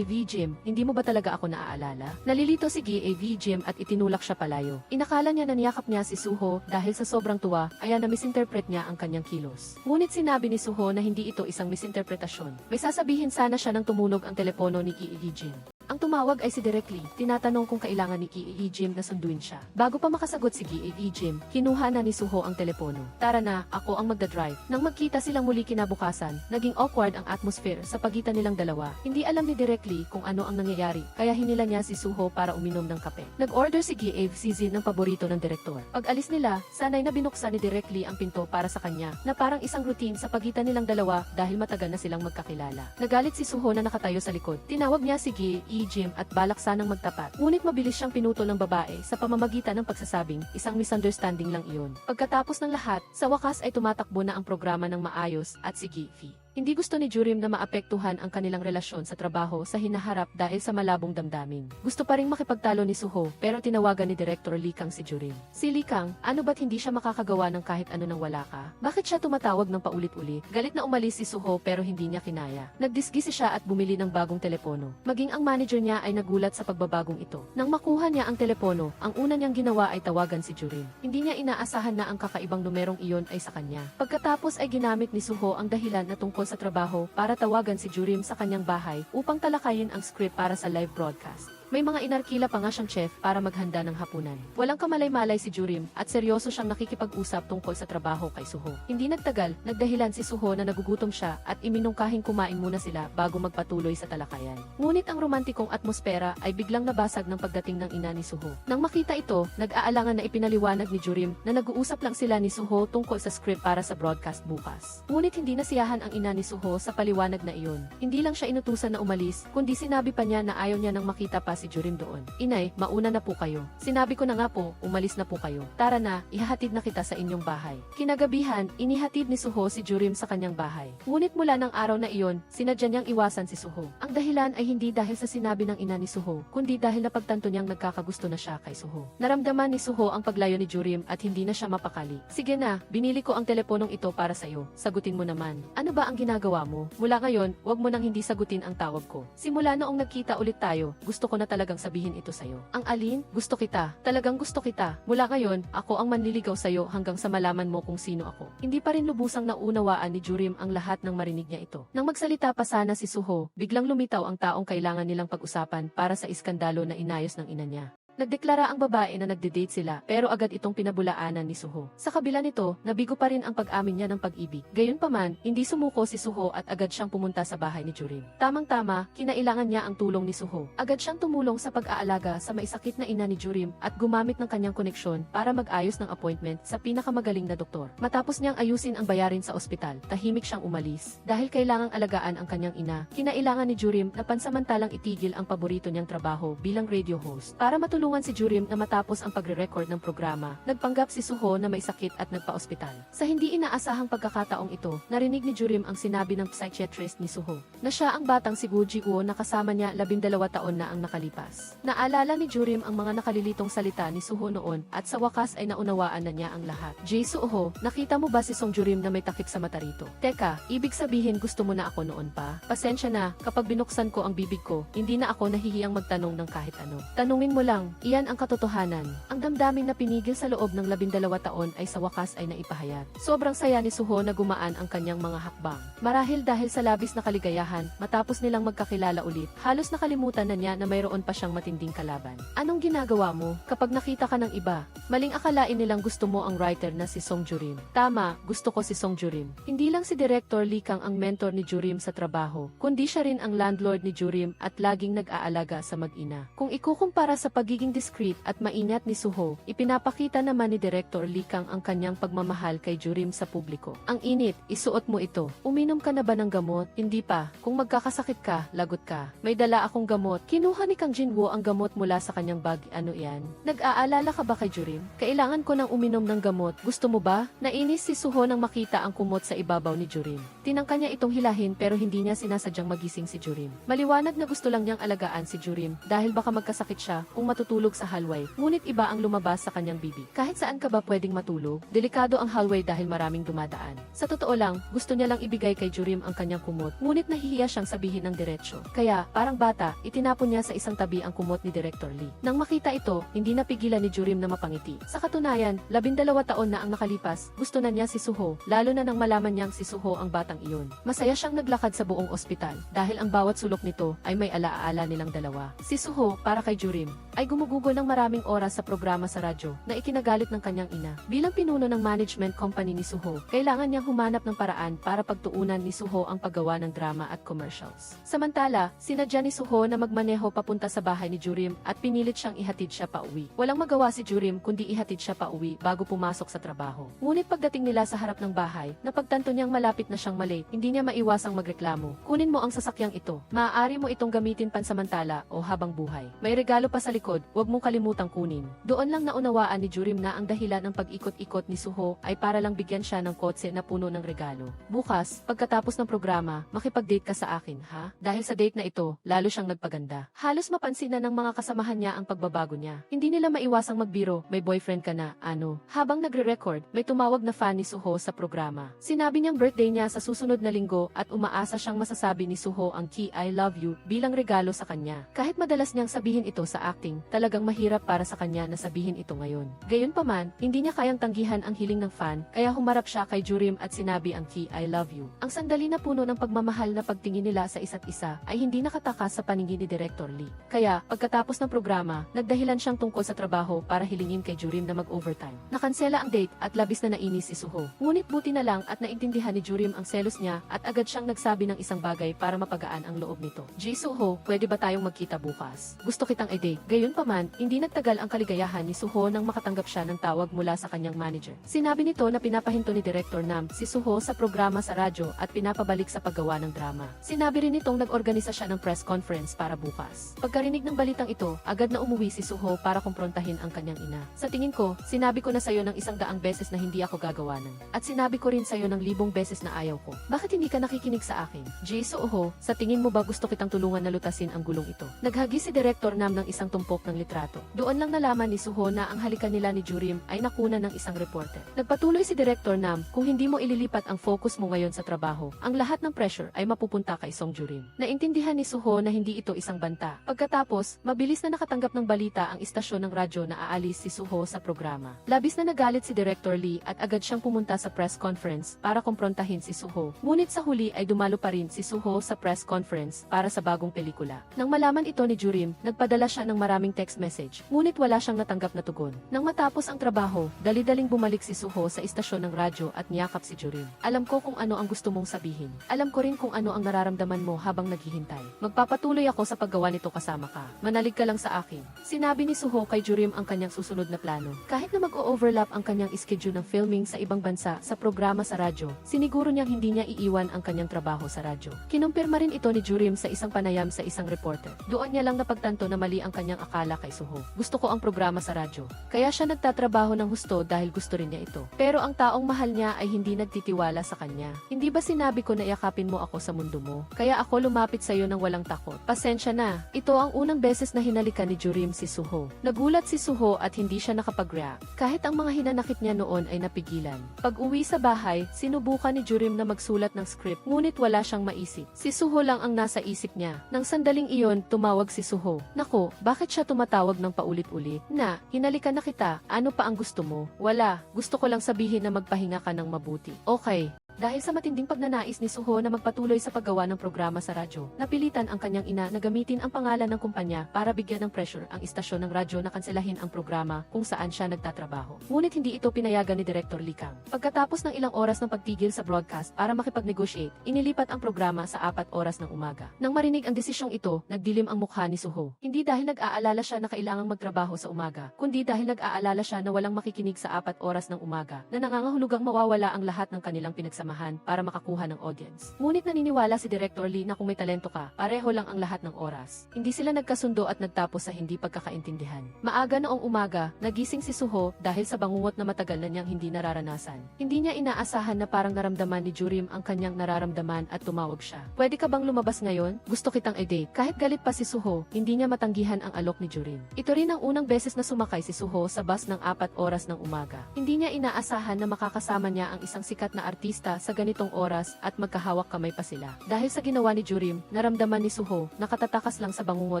[SPEAKER 1] Jim, hindi mo ba talaga ako naaalala? Nalilito si Jim at itinulak siya palayo. Inakala niya na niyakap niya si Suho dahil sa sobrang tuwa, kaya na-misinterpret niya ang kanyang kilos. Ngunit sinabi ni Suho na hindi ito isang misinterpretasyon. May sasabihin sana siya nang tumunog ang telepono ni Jim. Ang tumawag ay si Direk Lee, tinatanong kung kailangan ni Jim na sunduin siya. Bago pa makasagot si Jim, kinuha na ni Suho ang telepono. Tara na, ako ang magdadrive. Nang magkita silang muli kinabukasan, naging awkward ang atmosphere sa pagitan nilang dalawa. Hindi alam ni Direk Lee kung ano ang nangyayari, kaya hinila niya si Suho para uminom ng kape. Nag-order si CZ ng paborito ng direktor. Pag alis nila, sanay na binuksan ni Direk Lee ang pinto para sa kanya, na parang isang routine sa pagitan nilang dalawa dahil matagal na silang magkakilala. Nagalit si Suho na nakatayo sa likod. Tinawag niya si Jim at balak sanang magtapat. Ngunit mabilis siyang pinutol ng babae sa pamamagitan ng pagsasabing, isang misunderstanding lang iyon. Pagkatapos ng lahat, sa wakas ay tumatakbo na ang programa ng maayos at si Gife. Hindi gusto ni Jurim na maapektuhan ang kanilang relasyon sa trabaho sa hinaharap dahil sa malabong damdamin. Gusto pa ring makipagtalo ni Suho pero tinawagan ni Director Likang si Jurim. Si Likang, ano ba't hindi siya makakagawa ng kahit ano nang wala ka? Bakit siya tumatawag ng paulit-ulit? Galit na umalis si Suho pero hindi niya kinaya. Nagdisgisi siya at bumili ng bagong telepono. Maging ang manager niya ay nagulat sa pagbabagong ito. Nang makuha niya ang telepono, ang una niyang ginawa ay tawagan si Jurim. Hindi niya inaasahan na ang kakaibang numerong iyon ay sa kanya. Pagkatapos ay ginamit ni Suho ang dahilan na tungkol sa trabaho para tawagan si Jurim sa kanyang bahay upang talakayin ang script para sa live broadcast. May mga inarkila pa nga siyang chef para maghanda ng hapunan. Walang kamalay-malay si Jurim at seryoso siyang nakikipag-usap tungkol sa trabaho kay Suho. Hindi nagtagal, nagdahilan si Suho na nagugutom siya at iminungkahing kumain muna sila bago magpatuloy sa talakayan. Ngunit ang romantikong atmosfera ay biglang nabasag ng pagdating ng ina ni Suho. Nang makita ito, nag-aalangan na ipinaliwanag ni Jurim na nag-uusap lang sila ni Suho tungkol sa script para sa broadcast bukas. Ngunit hindi nasiyahan ang ina ni Suho sa paliwanag na iyon. Hindi lang siya inutusan na umalis, kundi sinabi pa niya na ayaw niya nang makita pa si Jurim doon. Inay, mauna na po kayo. Sinabi ko na nga po, umalis na po kayo. Tara na, ihahatid na kita sa inyong bahay. Kinagabihan, inihatid ni Suho si Jurim sa kanyang bahay. Ngunit mula ng araw na iyon, sinadya niyang iwasan si Suho. Ang dahilan ay hindi dahil sa sinabi ng ina ni Suho, kundi dahil napagtanto niyang nagkakagusto na siya kay Suho. Naramdaman ni Suho ang paglayo ni Jurim at hindi na siya mapakali. Sige na, binili ko ang teleponong ito para sa'yo. Sagutin mo naman. Ano ba ang ginagawa mo? Mula ngayon, wag mo nang hindi sagutin ang tawag ko. Simula noong nagkita ulit tayo, gusto ko na talagang sabihin ito sa'yo. Ang alin? Gusto kita. Talagang gusto kita. Mula ngayon, ako ang manliligaw sa'yo hanggang sa malaman mo kung sino ako. Hindi pa rin lubusang naunawaan ni Jurim ang lahat ng marinig niya ito. Nang magsalita pa sana si Suho, biglang lumitaw ang taong kailangan nilang pag-usapan para sa iskandalo na inayos ng ina niya. Nagdeklara ang babae na nagde-date sila pero agad itong pinabulaanan ni Suho. Sa kabila nito, nabigo pa rin ang pag-amin niya ng pag-ibig. Gayunpaman, hindi sumuko si Suho at agad siyang pumunta sa bahay ni Jurim. Tamang-tama, kinailangan niya ang tulong ni Suho. Agad siyang tumulong sa pag-aalaga sa maisakit na ina ni Jurim at gumamit ng kanyang koneksyon para mag-ayos ng appointment sa pinakamagaling na doktor. Matapos niyang ayusin ang bayarin sa ospital, tahimik siyang umalis. Dahil kailangang alagaan ang kanyang ina, kinailangan ni Jurim na pansamantalang itigil ang paborito niyang trabaho bilang radio host para matulungan si Jurim na matapos ang pagre-record ng programa. Nagpanggap si Suho na may sakit at nagpa-ospital. Sa hindi inaasahang pagkakataong ito, narinig ni Jurim ang sinabi ng psychiatrist ni Suho na siya ang batang si Gu Ji-woo na kasama niya 12 taon na ang nakalipas. Naalala ni Jurim ang mga nakalilitong salita ni Suho noon at sa wakas ay naunawaan na niya ang lahat. Ji-Suho, nakita mo ba si Song Jurim na may takip sa mata rito? Teka, ibig sabihin gusto mo na ako noon pa? Pasensya na, kapag binuksan ko ang bibig ko, hindi na ako nahihiyang magtanong ng kahit ano. Tanungin mo lang, iyan ang katotohanan. Ang damdamin na pinigil sa loob ng 12 taon ay sa wakas ay naipahayag. Sobrang saya ni Suho na gumaan ang kanyang mga hakbang. Marahil dahil sa labis na kaligayahan, matapos nilang magkakilala ulit, halos nakalimutan na niya na mayroon pa siyang matinding kalaban. Anong ginagawa mo kapag nakita ka ng iba? Maling akalain nilang gusto mo ang writer na si Song Jurim. Tama, gusto ko si Song Jurim. Hindi lang si Director Lee Kang ang mentor ni Jurim sa trabaho, kundi siya rin ang landlord ni Jurim at laging nag-aalaga sa mag-ina. Kung ikukumpara sa pagiging discreet at maingat ni Suho, ipinapakita naman ni Director Lee Kang ang kanyang pagmamahal kay Jurim sa publiko. Ang init, isuot mo ito. Uminom ka na ba ng gamot? Hindi pa. Kung magkakasakit ka, lagot ka. May dala akong gamot. Kinuha ni Kang Jinwoo ang gamot mula sa kanyang bag. Ano yan? Nag-aalala ka ba kay Jurim? Kailangan ko nang uminom ng gamot. Gusto mo ba? Nainis si Suho nang makita ang kumot sa ibabaw ni Jurim. Tinangka niya itong hilahin pero hindi niya sinasadyang magising si Jurim. Maliwanag na gusto lang niyang alagaan si Jurim dahil baka magkasakit siya kung matutulog sa hallway. Ngunit iba ang lumabas sa kanyang bibig. Kahit saan ka ba pwedeng matulog? Delikado ang hallway dahil maraming dumadaan. Sa totoo lang, gusto niya lang ibigay kay Jurim ang kanyang kumot, ngunit nahihiya siyang sabihin ng diretsyo. Kaya, parang bata, itinapon niya sa isang tabi ang kumot ni Director Lee. Nang makita ito, hindi napigilan ni Jurim na mapangiti. Sa katunayan, 12 taon na ang nakalipas, gusto na niya si Suho, lalo na nang malaman niyang si Suho ang batang iyon. Masaya siyang naglakad sa buong ospital, dahil ang bawat sulok nito ay may alaala nilang dalawa. Si Suho, para kay Jurim, ay gumugugol ng maraming oras sa programa sa radyo na ikinagalit ng kanyang ina. Bilang pinuno ng management company ni Suho, kailangan niyang humanap ng paraan para pagtuunan ni Suho ang paggawa ng drama at commercials. Samantala, sinadya ni Suho na magmaneho papunta sa bahay ni Jurim at pinilit siyang ihatid siya pauwi. Walang magawa si Jurim kundi ihatid siya pauwi bago pumasok sa trabaho. Ngunit pagdating nila sa harap ng bahay, napagtanto niyang malapit na siyang malate, hindi niya maiwasang magreklamo. Kunin mo ang sasakyang ito. Maaari mo itong gamitin pansamantala o habang buhay. May regalo pa sa likod, huwag mong kalimutang kunin. Doon lang naunawaan ni Jurim na ang dahilan ng pag-ikot-ikot ni Suho ay para lang bigyan siya ng kotse na puno ng regalo. Bukas, pagkatapos ng programa, makipag-date ka sa akin, ha? Dahil sa date na ito, lalo siyang nagpaganda. Halos mapansin na ng mga kasamahan niya ang pagbabago niya. Hindi nila maiwasang magbiro, may boyfriend ka na, ano? Habang nagre-record, may tumawag na fan ni Suho sa programa. Sinabi niyang birthday niya sa susunod na linggo at umaasa siyang masasabi ni Suho ang key I love you bilang regalo sa kanya. Kahit madalas niyang sabihin ito sa acting, talagang mahirap para sa kanya na sabihin ito ngayon. Gayunpaman, hindi niya kayang tanggihan ang hiling ng fan, kaya humarap siya kay Jurim at sinabi ang key I love you. Ang sandali na puno ng pagmamahal na pagtingin nila sa isa't isa ay hindi nakatakas sa paningin ni Director Lee. Kaya, pagkatapos ng programa, nagdahilan siyang tungkol sa trabaho para hilingin kay Jurim na mag-overtime. Nakansela ang date at labis na nainis si Suho. Ngunit buti na lang at naintindihan ni Jurim ang selos niya at agad siyang nagsabi ng isang bagay para mapagaan ang loob nito. Ji-Suho, pwede ba tayong magkita bukas? Gusto kitang i-date. Gayunpaman, hindi nagtagal ang kaligayahan ni Suho nang makatanggap siya ng tawag mula sa kanyang manager. Sinabi nito na pinapahinto ni Director Nam si Suho sa programa sa radyo at pinapabalik sa paggawa ng drama. Sinabi rin nitong nag-organisa siya ng press conference para bukas. Pagkarinig ng balitang ito, agad na umuwi si Suho para kumprontahin ang kanyang ina. Sa tingin ko, sinabi ko na sa'yo ng 100 beses na hindi ako gagawanan. At sinabi ko rin sa'yo ng 1000 beses na ayaw ko. Bakit hindi ka nakikinig sa akin? Ji-Suho, sa tingin mo ba gusto kitang tulungan na lutasin ang gulong ito? Naghagi si Director Nam ng isang tumpok ng mahalagang litrato. Doon lang nalaman ni Suho na ang halikan nila ni Jurim ay nakuna ng isang reporter. Nagpatuloy si Director Nam, kung hindi mo ililipat ang focus mo ngayon sa trabaho, ang lahat ng pressure ay mapupunta kay Song Jurim. Naintindihan ni Suho na hindi ito isang banta. Pagkatapos, mabilis na nakatanggap ng balita ang istasyon ng radyo na aalis si Suho sa programa. Labis na nagalit si Director Lee at agad siyang pumunta sa press conference para kumprontahin si Suho. Ngunit sa huli ay dumalo pa rin si Suho sa press conference para sa bagong pelikula. Nang malaman ito ni Jurim, nagpadala siya ng maraming text message, ngunit wala siyang natanggap na tugon. Nang matapos ang trabaho, dali-daling bumalik si Suho sa istasyon ng radyo at niyakap si Jurim. Alam ko kung ano ang gusto mong sabihin. Alam ko rin kung ano ang nararamdaman mo habang naghihintay. Magpapatuloy ako sa paggawa nito kasama ka. Manalig ka lang sa akin. Sinabi ni Suho kay Jurim ang kanyang susunod na plano. Kahit na mag-o-overlap ang kanyang schedule ng filming sa ibang bansa sa programa sa radyo, siniguro niyang hindi niya iiwan ang kanyang trabaho sa radyo. Kinumpirma rin ito ni Jurim sa isang panayam sa isang reporter. Doon niya lang napagtanto na mali ang kanyang akala kay Suho. Gusto ko ang programa sa radyo. Kaya siya nagtatrabaho ng husto dahil gusto rin niya ito. Pero ang taong mahal niya ay hindi nagtitiwala sa kanya. Hindi ba sinabi ko na yakapin mo ako sa mundo mo? Kaya ako lumapit sa iyo ng walang takot. Pasensya na. Ito ang unang beses na hinalikan ni Jurim si Suho. Nagulat si Suho at hindi siya nakapag-react. Kahit ang mga hinanakit niya noon ay napigilan. Pag-uwi sa bahay, sinubukan ni Jurim na magsulat ng script, ngunit wala siyang maisip. Si Suho lang ang nasa isip niya. Nang sandaling iyon, tumawag si Suho. Nako, bakit siya tumatawag ng paulit-ulit? Na, hinalikan na kita. Ano pa ang gusto mo? Wala. Gusto ko lang sabihin na magpahinga ka ng mabuti. Okay. Dahil sa matinding pagnanais ni Suho na magpatuloy sa paggawa ng programa sa radyo, napilitan ang kanyang ina na gamitin ang pangalan ng kumpanya para bigyan ng pressure ang istasyon ng radyo na kanselahin ang programa kung saan siya nagtatrabaho. Ngunit hindi ito pinayagan ni Director Lee Kang. Pagkatapos ng ilang oras ng pagtigil sa broadcast para makipag-negotiate, inilipat ang programa sa 4 oras ng umaga. Nang marinig ang desisyong ito, nagdilim ang mukha ni Suho. Hindi dahil nag-aalala siya na kailangang magtrabaho sa umaga, kundi dahil nag-aalala siya na walang makikinig sa 4 oras ng umaga, na nangangahulugang mawawala ang lahat ng kanilang pinagsamahan para makakuha ng audience. Ngunit naniniwala si Director Lee na kung may talento ka, pareho lang ang lahat ng oras. Hindi sila nagkasundo at nagtapos sa hindi pagkakaintindihan. Maaga noong umaga, nagising si Suho dahil sa bangungot na matagal na niyang hindi nararanasan. Hindi niya inaasahan na parang naramdaman ni Jurim ang kanyang nararamdaman at tumawag siya. Pwede ka bang lumabas ngayon? Gusto kitang i-date. Kahit galit pa si Suho, hindi niya matanggihan ang alok ni Jurim. Ito rin ang unang beses na sumakay si Suho sa bus ng 4 oras ng umaga. Hindi niya inaasahan na makakasama niya ang isang sikat na artista sa ganitong oras at magkahawak kamay pa sila. Dahil sa ginawa ni Jurim, naramdaman ni Suho na katatakas lang sa bangungot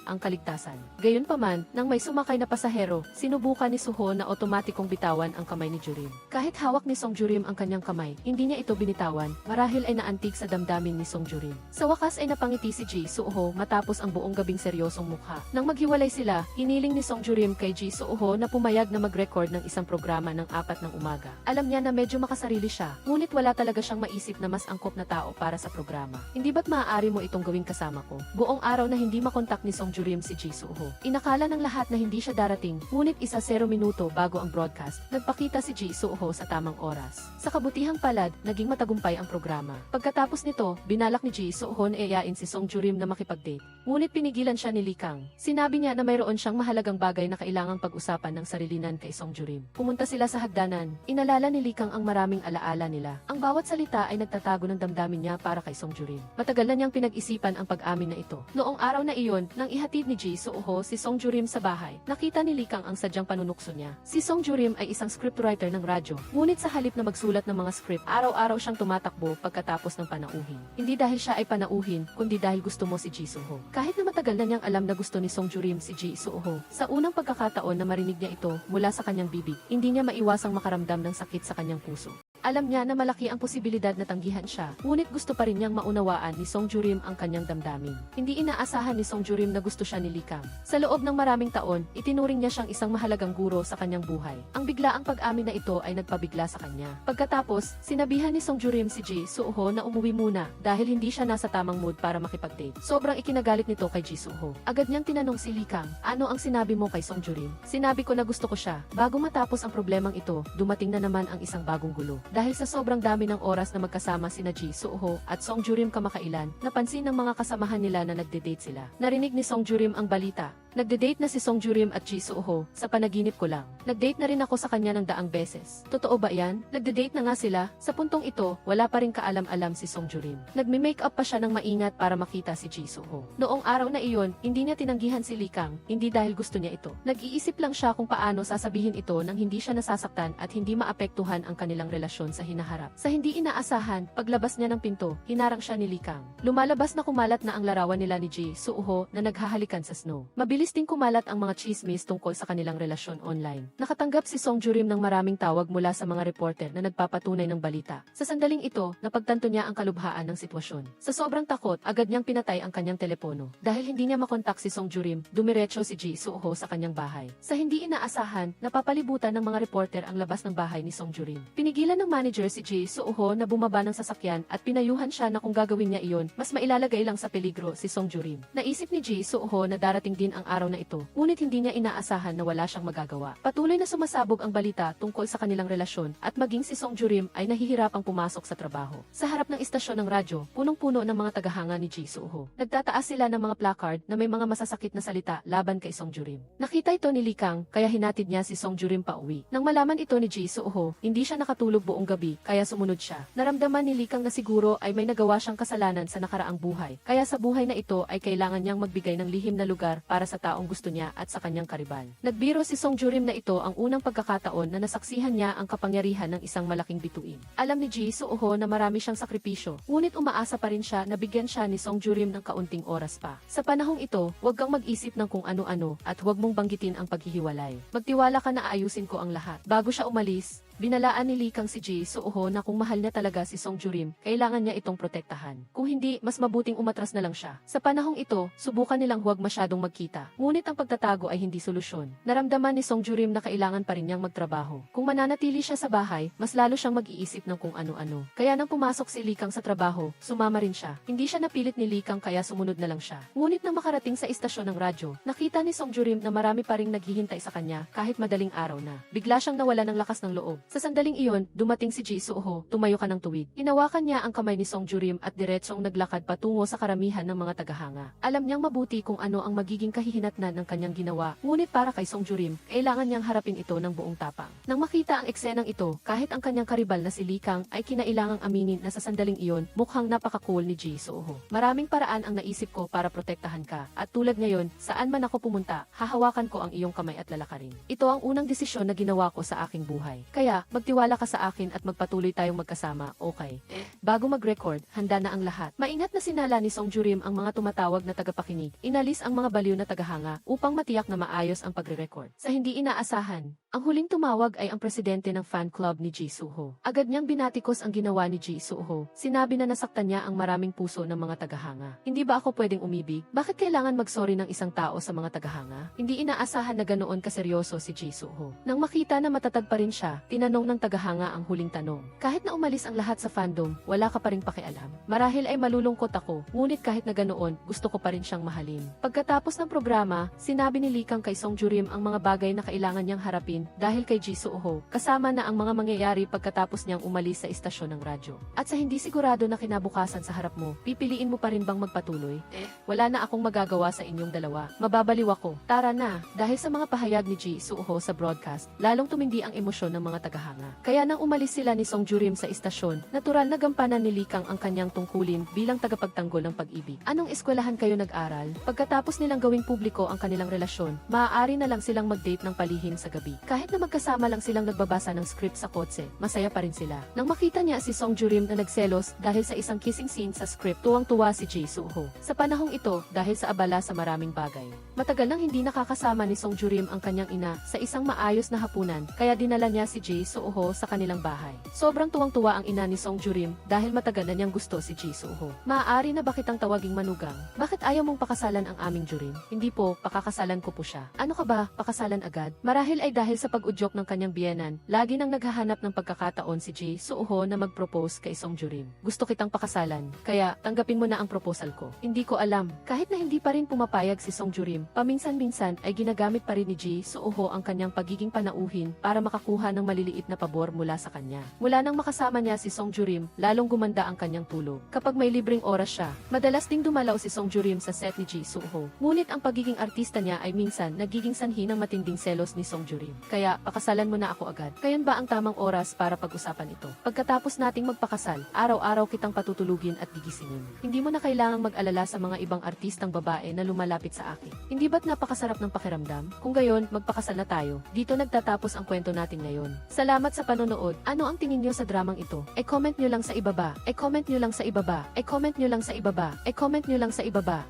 [SPEAKER 1] ang kaligtasan. Gayunpaman, nang may sumakay na pasahero, sinubukan ni Suho na otomatikong bitawan ang kamay ni Jurim. Kahit hawak ni Song Jurim ang kanyang kamay, hindi niya ito binitawan, marahil ay naantig sa damdamin ni Song Jurim. Sa wakas ay napangiti si Ji Suho matapos ang buong gabing seryosong mukha. Nang maghiwalay sila, hiniling ni Song Jurim kay Ji Suho na pumayag na mag-record ng isang programa ng 4 ng umaga. Alam niya na medyo makasarili siya, ngunit wala talaga siyang maisip na mas angkop na tao para sa programa. Hindi ba't maaari mo itong gawing kasama ko? Buong araw na hindi makontak ni Song Jurim si Ji Suho. Inakala ng lahat na hindi siya darating, ngunit 0 minuto bago ang broadcast, nagpakita si Ji Suho sa tamang oras. Sa kabutihang palad, naging matagumpay ang programa. Pagkatapos nito, binalak ni Ji Suho na iayain si Song Jurim na makipag-date. Ngunit pinigilan siya ni Lee Kang. Sinabi niya na mayroon siyang mahalagang bagay na kailangang pag-usapan ng sarilinan kay Song Jurim. Pumunta sila sa hagdanan. Inalala ni Lee Kang ang maraming alaala nila. Ang bawat salita ay nagtatago ng damdamin niya para kay Song Jurim. Matagal na niyang pinag-isipan ang pag-amin na ito. Noong araw na iyon, nang ihatid ni Ji Suho si Song Jurim sa bahay, nakita ni Lee Kang ang sadyang panunukso niya. Si Song Jurim ay isang scriptwriter ng radyo, ngunit sa halip na magsulat ng mga script, araw-araw siyang tumatakbo pagkatapos ng panauhin. Hindi dahil siya ay panauhin, kundi dahil gusto mo si Ji Suho. Kahit na matagal na niyang alam na gusto ni Song Jurim si Ji Suho, sa unang pagkakataon na marinig niya ito mula sa kanyang bibig, hindi niya maiwasang makaramdam ng sakit sa kanyang puso. Alam niya na malaki ang posibilidad na tanggihan siya, ngunit gusto pa rin niyang maunawaan ni Song Jurim ang kanyang damdamin. Hindi inaasahan ni Song Jurim na gusto siya ni Lee Kang. Sa loob ng maraming taon, itinuring niya siyang isang mahalagang guro sa kanyang buhay. Ang biglaang pag-amin na ito ay nagpabigla sa kanya. Pagkatapos, sinabihan ni Song Jurim si Ji Suho na umuwi muna dahil hindi siya nasa tamang mood para makipag-date. Sobrang ikinagalit nito kay Ji Suho. Agad niyang tinanong si Lee Kang, ano ang sinabi mo kay Song Jurim? Sinabi ko na gusto ko siya. Bago matapos ang problemang ito, dumating na naman ang isang bagong gulo. Dahil sa sobrang dami ng oras na magkasama sina Ji Suho at Song Jurim kamakailan, napansin ng mga kasamahan nila na nagde-date sila. Narinig ni Song Jurim ang balita. Nagde-date na si Song Jurim at Ji Soo-ho sa panaginip ko lang. Nag-date na rin ako sa kanya ng daang beses. Totoo ba yan? Nagde-date na nga sila. Sa puntong ito, wala pa rin kaalam-alam si Song Jurim. Nagme-makeup pa siya ng maingat para makita si Ji Soo-ho. Noong araw na iyon, hindi niya tinanggihan si Lee Kang, hindi dahil gusto niya ito. Nag-iisip lang siya kung paano sasabihin ito nang hindi siya nasasaktan at hindi maapektuhan ang kanilang relasyon sa hinaharap. Sa hindi inaasahan, paglabas niya ng pinto, hinarang siya ni Lee Kang. Lumalabas na kumalat na ang larawan nila ni Ji Soo-ho na naghahalikan sa snow. Mabilis ding kumalat ang mga chismis tungkol sa kanilang relasyon online. Nakatanggap si Song Jurim ng maraming tawag mula sa mga reporter na nagpapatunay ng balita. Sa sandaling ito, napagtanto niya ang kalubhaan ng sitwasyon. Sa sobrang takot, agad niyang pinatay ang kanyang telepono. Dahil hindi niya makontak si Song Jurim, dumiretso si Ji Soo-ho sa kanyang bahay. Sa hindi inaasahan, napapalibutan ng mga reporter ang labas ng bahay ni Song Jurim. Pinigilan ng manager si Ji Soo-ho na bumaba ng sasakyan at pinayuhan siya na kung gagawin niya iyon, mas mailalagay lang sa peligro si Song Jurim. Naisip ni Ji Soo-ho na darating din ang araw na ito, ngunit hindi niya inaasahan na wala siyang magagawa. Patuloy na sumasabog ang balita tungkol sa kanilang relasyon at maging si Song Jurim ay nahihirapang pumasok sa trabaho. Sa harap ng istasyon ng radyo, punong-puno ng mga tagahanga ni Ji Soo-ho. Nagtataas sila ng mga placard na may mga masasakit na salita laban kay Song Jurim. Nakita ito ni Lee Kang, kaya hinatid niya si Song Jurim pauwi. Nang malaman ito ni Ji Soo-ho, hindi siya nakatulog buong gabi, kaya sumunod siya. Naramdaman ni Lee Kang na siguro ay may nagawa siyang kasalanan sa nakaraang buhay, kaya sa buhay na ito ay kailangan niyang magbigay ng lihim na lugar para sa taong gusto niya at sa kanyang karibal. Nagbiro si Song Jurim na ito ang unang pagkakataon na nasaksihan niya ang kapangyarihan ng isang malaking bituin. Alam ni Ji Soo-ho na marami siyang sakripisyo, ngunit umaasa pa rin siya na bigyan siya ni Song Jurim ng kaunting oras pa. Sa panahong ito, huwag kang mag-isip ng kung ano-ano at huwag mong banggitin ang paghihiwalay. Magtiwala ka na aayusin ko ang lahat. Bago siya umalis, binalaan ni Lee Kang si Ji Soo-ho na kung mahal niya talaga si Song Jurim, kailangan niya itong protektahan. Kung hindi, mas mabuting umatras na lang siya. Sa panahong ito, subukan nilang huwag masyadong magkita. Ngunit ang pagtatago ay hindi solusyon. Naramdaman ni Song Jurim na kailangan pa rin niyang magtrabaho. Kung mananatili siya sa bahay, mas lalo siyang mag-iisip ng kung ano-ano. Kaya nang pumasok si Lee Kang sa trabaho, sumama rin siya. Hindi siya napilit ni Lee Kang kaya sumunod na lang siya. Ngunit nang makarating sa istasyon ng radyo, nakita ni Song Jurim na marami pa ring naghihintay sa kanya kahit madaling araw na. Bigla siyang nawala ng lakas ng loob. Sa sandaling iyon, dumating si Ji Soo-ho, tumayo ka ng tuwid. Hinawakan niya ang kamay ni Song Jurim at diretsong naglakad patungo sa karamihan ng mga tagahanga. Alam niyang mabuti kung ano ang magiging kahihinatnan ng kanyang ginawa, ngunit para kay Song Jurim, kailangan niyang harapin ito ng buong tapang. Nang makita ang eksenang ito, kahit ang kanyang karibal na si Lee Kang ay kinailangang aminin na sa sandaling iyon, mukhang napaka-cool ni Ji Soo-ho. Maraming paraan ang naisip ko para protektahan ka, at tulad ngayon, saan man ako pumunta, hahawakan ko ang iyong kamay at lalakarin. Ito ang unang desisyon na ginawa ko sa aking buhay. Kaya, magtiwala ka sa akin at magpatuloy tayong magkasama, okay? Bago mag-record, handa na ang lahat. Maingat na sinala ni Song Jurim ang mga tumatawag na tagapakinig. Inalis ang mga baliw na tagahanga upang matiyak na maayos ang pagre-record. Sa hindi inaasahan, ang huling tumawag ay ang presidente ng fan club ni Ji Soo-ho. Agad niyang binatikos ang ginawa ni Ji Soo-ho. Sinabi na nasaktan niya ang maraming puso ng mga tagahanga. Hindi ba ako pwedeng umibig? Bakit kailangan mag-sorry ng isang tao sa mga tagahanga? Hindi inaasahan na ganoon kaseryoso si Ji Soo-ho. Nang makita na matatag pa rin siya, tinanong ng tagahanga ang huling tanong. Kahit na umalis ang lahat sa fandom, wala ka pa ring pakialam. Marahil ay malulungkot ako, ngunit kahit na ganoon, gusto ko pa rin siyang mahalin. Pagkatapos ng programa, sinabi ni Lee Kang kay Song Jurim ang mga bagay na kailangan niyang harapin dahil kay Ji Soo-ho, kasama na ang mga mangyayari pagkatapos niyang umalis sa istasyon ng radyo. At sa hindi sigurado na kinabukasan sa harap mo, pipiliin mo pa rin bang magpatuloy? Wala na akong magagawa sa inyong dalawa. Mababaliw ako. Tara na. Dahil sa mga pahayag ni Ji Soo-ho sa broadcast, lalong tumindi ang emosyon ng mga tagahanga. Kaya nang umalis sila ni Song Jurim sa istasyon, natural na gampanan ni Lee Kang ang kanyang tungkulin bilang tagapagtanggol ng pag-ibig. Anong eskwelahan kayo nag-aral? Pagkatapos nilang gawing publiko ang kanilang relasyon, maaari na lang silang mag-date ng palihim sa gabi. Kahit na magkasama lang silang nagbabasa ng script sa kotse, masaya pa rin sila. Nang makita niya si Song Jurim na nagselos dahil sa isang kissing scene sa script, tuwang-tuwa si Ji Soo-ho. Sa panahong ito, dahil sa abala sa maraming bagay. Matagal nang hindi nakakasama ni Song Jurim ang kanyang ina sa isang maayos na hapunan, kaya dinala niya si Ji Soo-ho sa kanilang bahay. Sobrang tuwang-tuwa ang ina ni Song Jurim dahil matagal na niyang gusto si Ji Soo-ho. Maaari na ba kitang tawaging manugang? Bakit ayaw mong pakasalan ang aming Jurim? Hindi po, pakakasalan ko po siya. Ano ka ba, pakasalan agad? Marahil ay dahil Dahil sa pag-udyok ng kanyang biyenan, lagi nang naghahanap ng pagkakataon si Ji Suho na mag-propose kay Song Jurim. Gusto kitang pakasalan, kaya tanggapin mo na ang proposal ko. Hindi ko alam, kahit na hindi pa rin pumapayag si Song Jurim, paminsan-minsan ay ginagamit pa rin ni Ji Suho ang kanyang pagiging panauhin para makakuha ng maliliit na pabor mula sa kanya. Mula nang makasama niya si Song Jurim, lalong gumanda ang kanyang tulog. Kapag may libreng oras siya, madalas ding dumalaw si Song Jurim sa set ni Ji Suho. Ngunit ang pagiging artista niya ay minsan nagiging sanhi ng matinding selos ni Song Jurim. Kaya, pakasalan mo na ako agad. Kayan ba ang tamang oras para pag-usapan ito? Pagkatapos nating magpakasal, araw-araw kitang patutulugin at gigisingin. Hindi mo na kailangang mag-alala sa mga ibang artistang babae na lumalapit sa akin. Hindi ba't napakasarap ng pakiramdam? Kung gayon, magpakasal na tayo. Dito nagtatapos ang kwento natin ngayon. Salamat sa panonood. Ano ang tingin nyo sa dramang ito? E-comment nyo lang sa ibaba. E-comment nyo lang sa ibaba. E-comment nyo lang sa ibaba. E-comment nyo lang sa ibaba.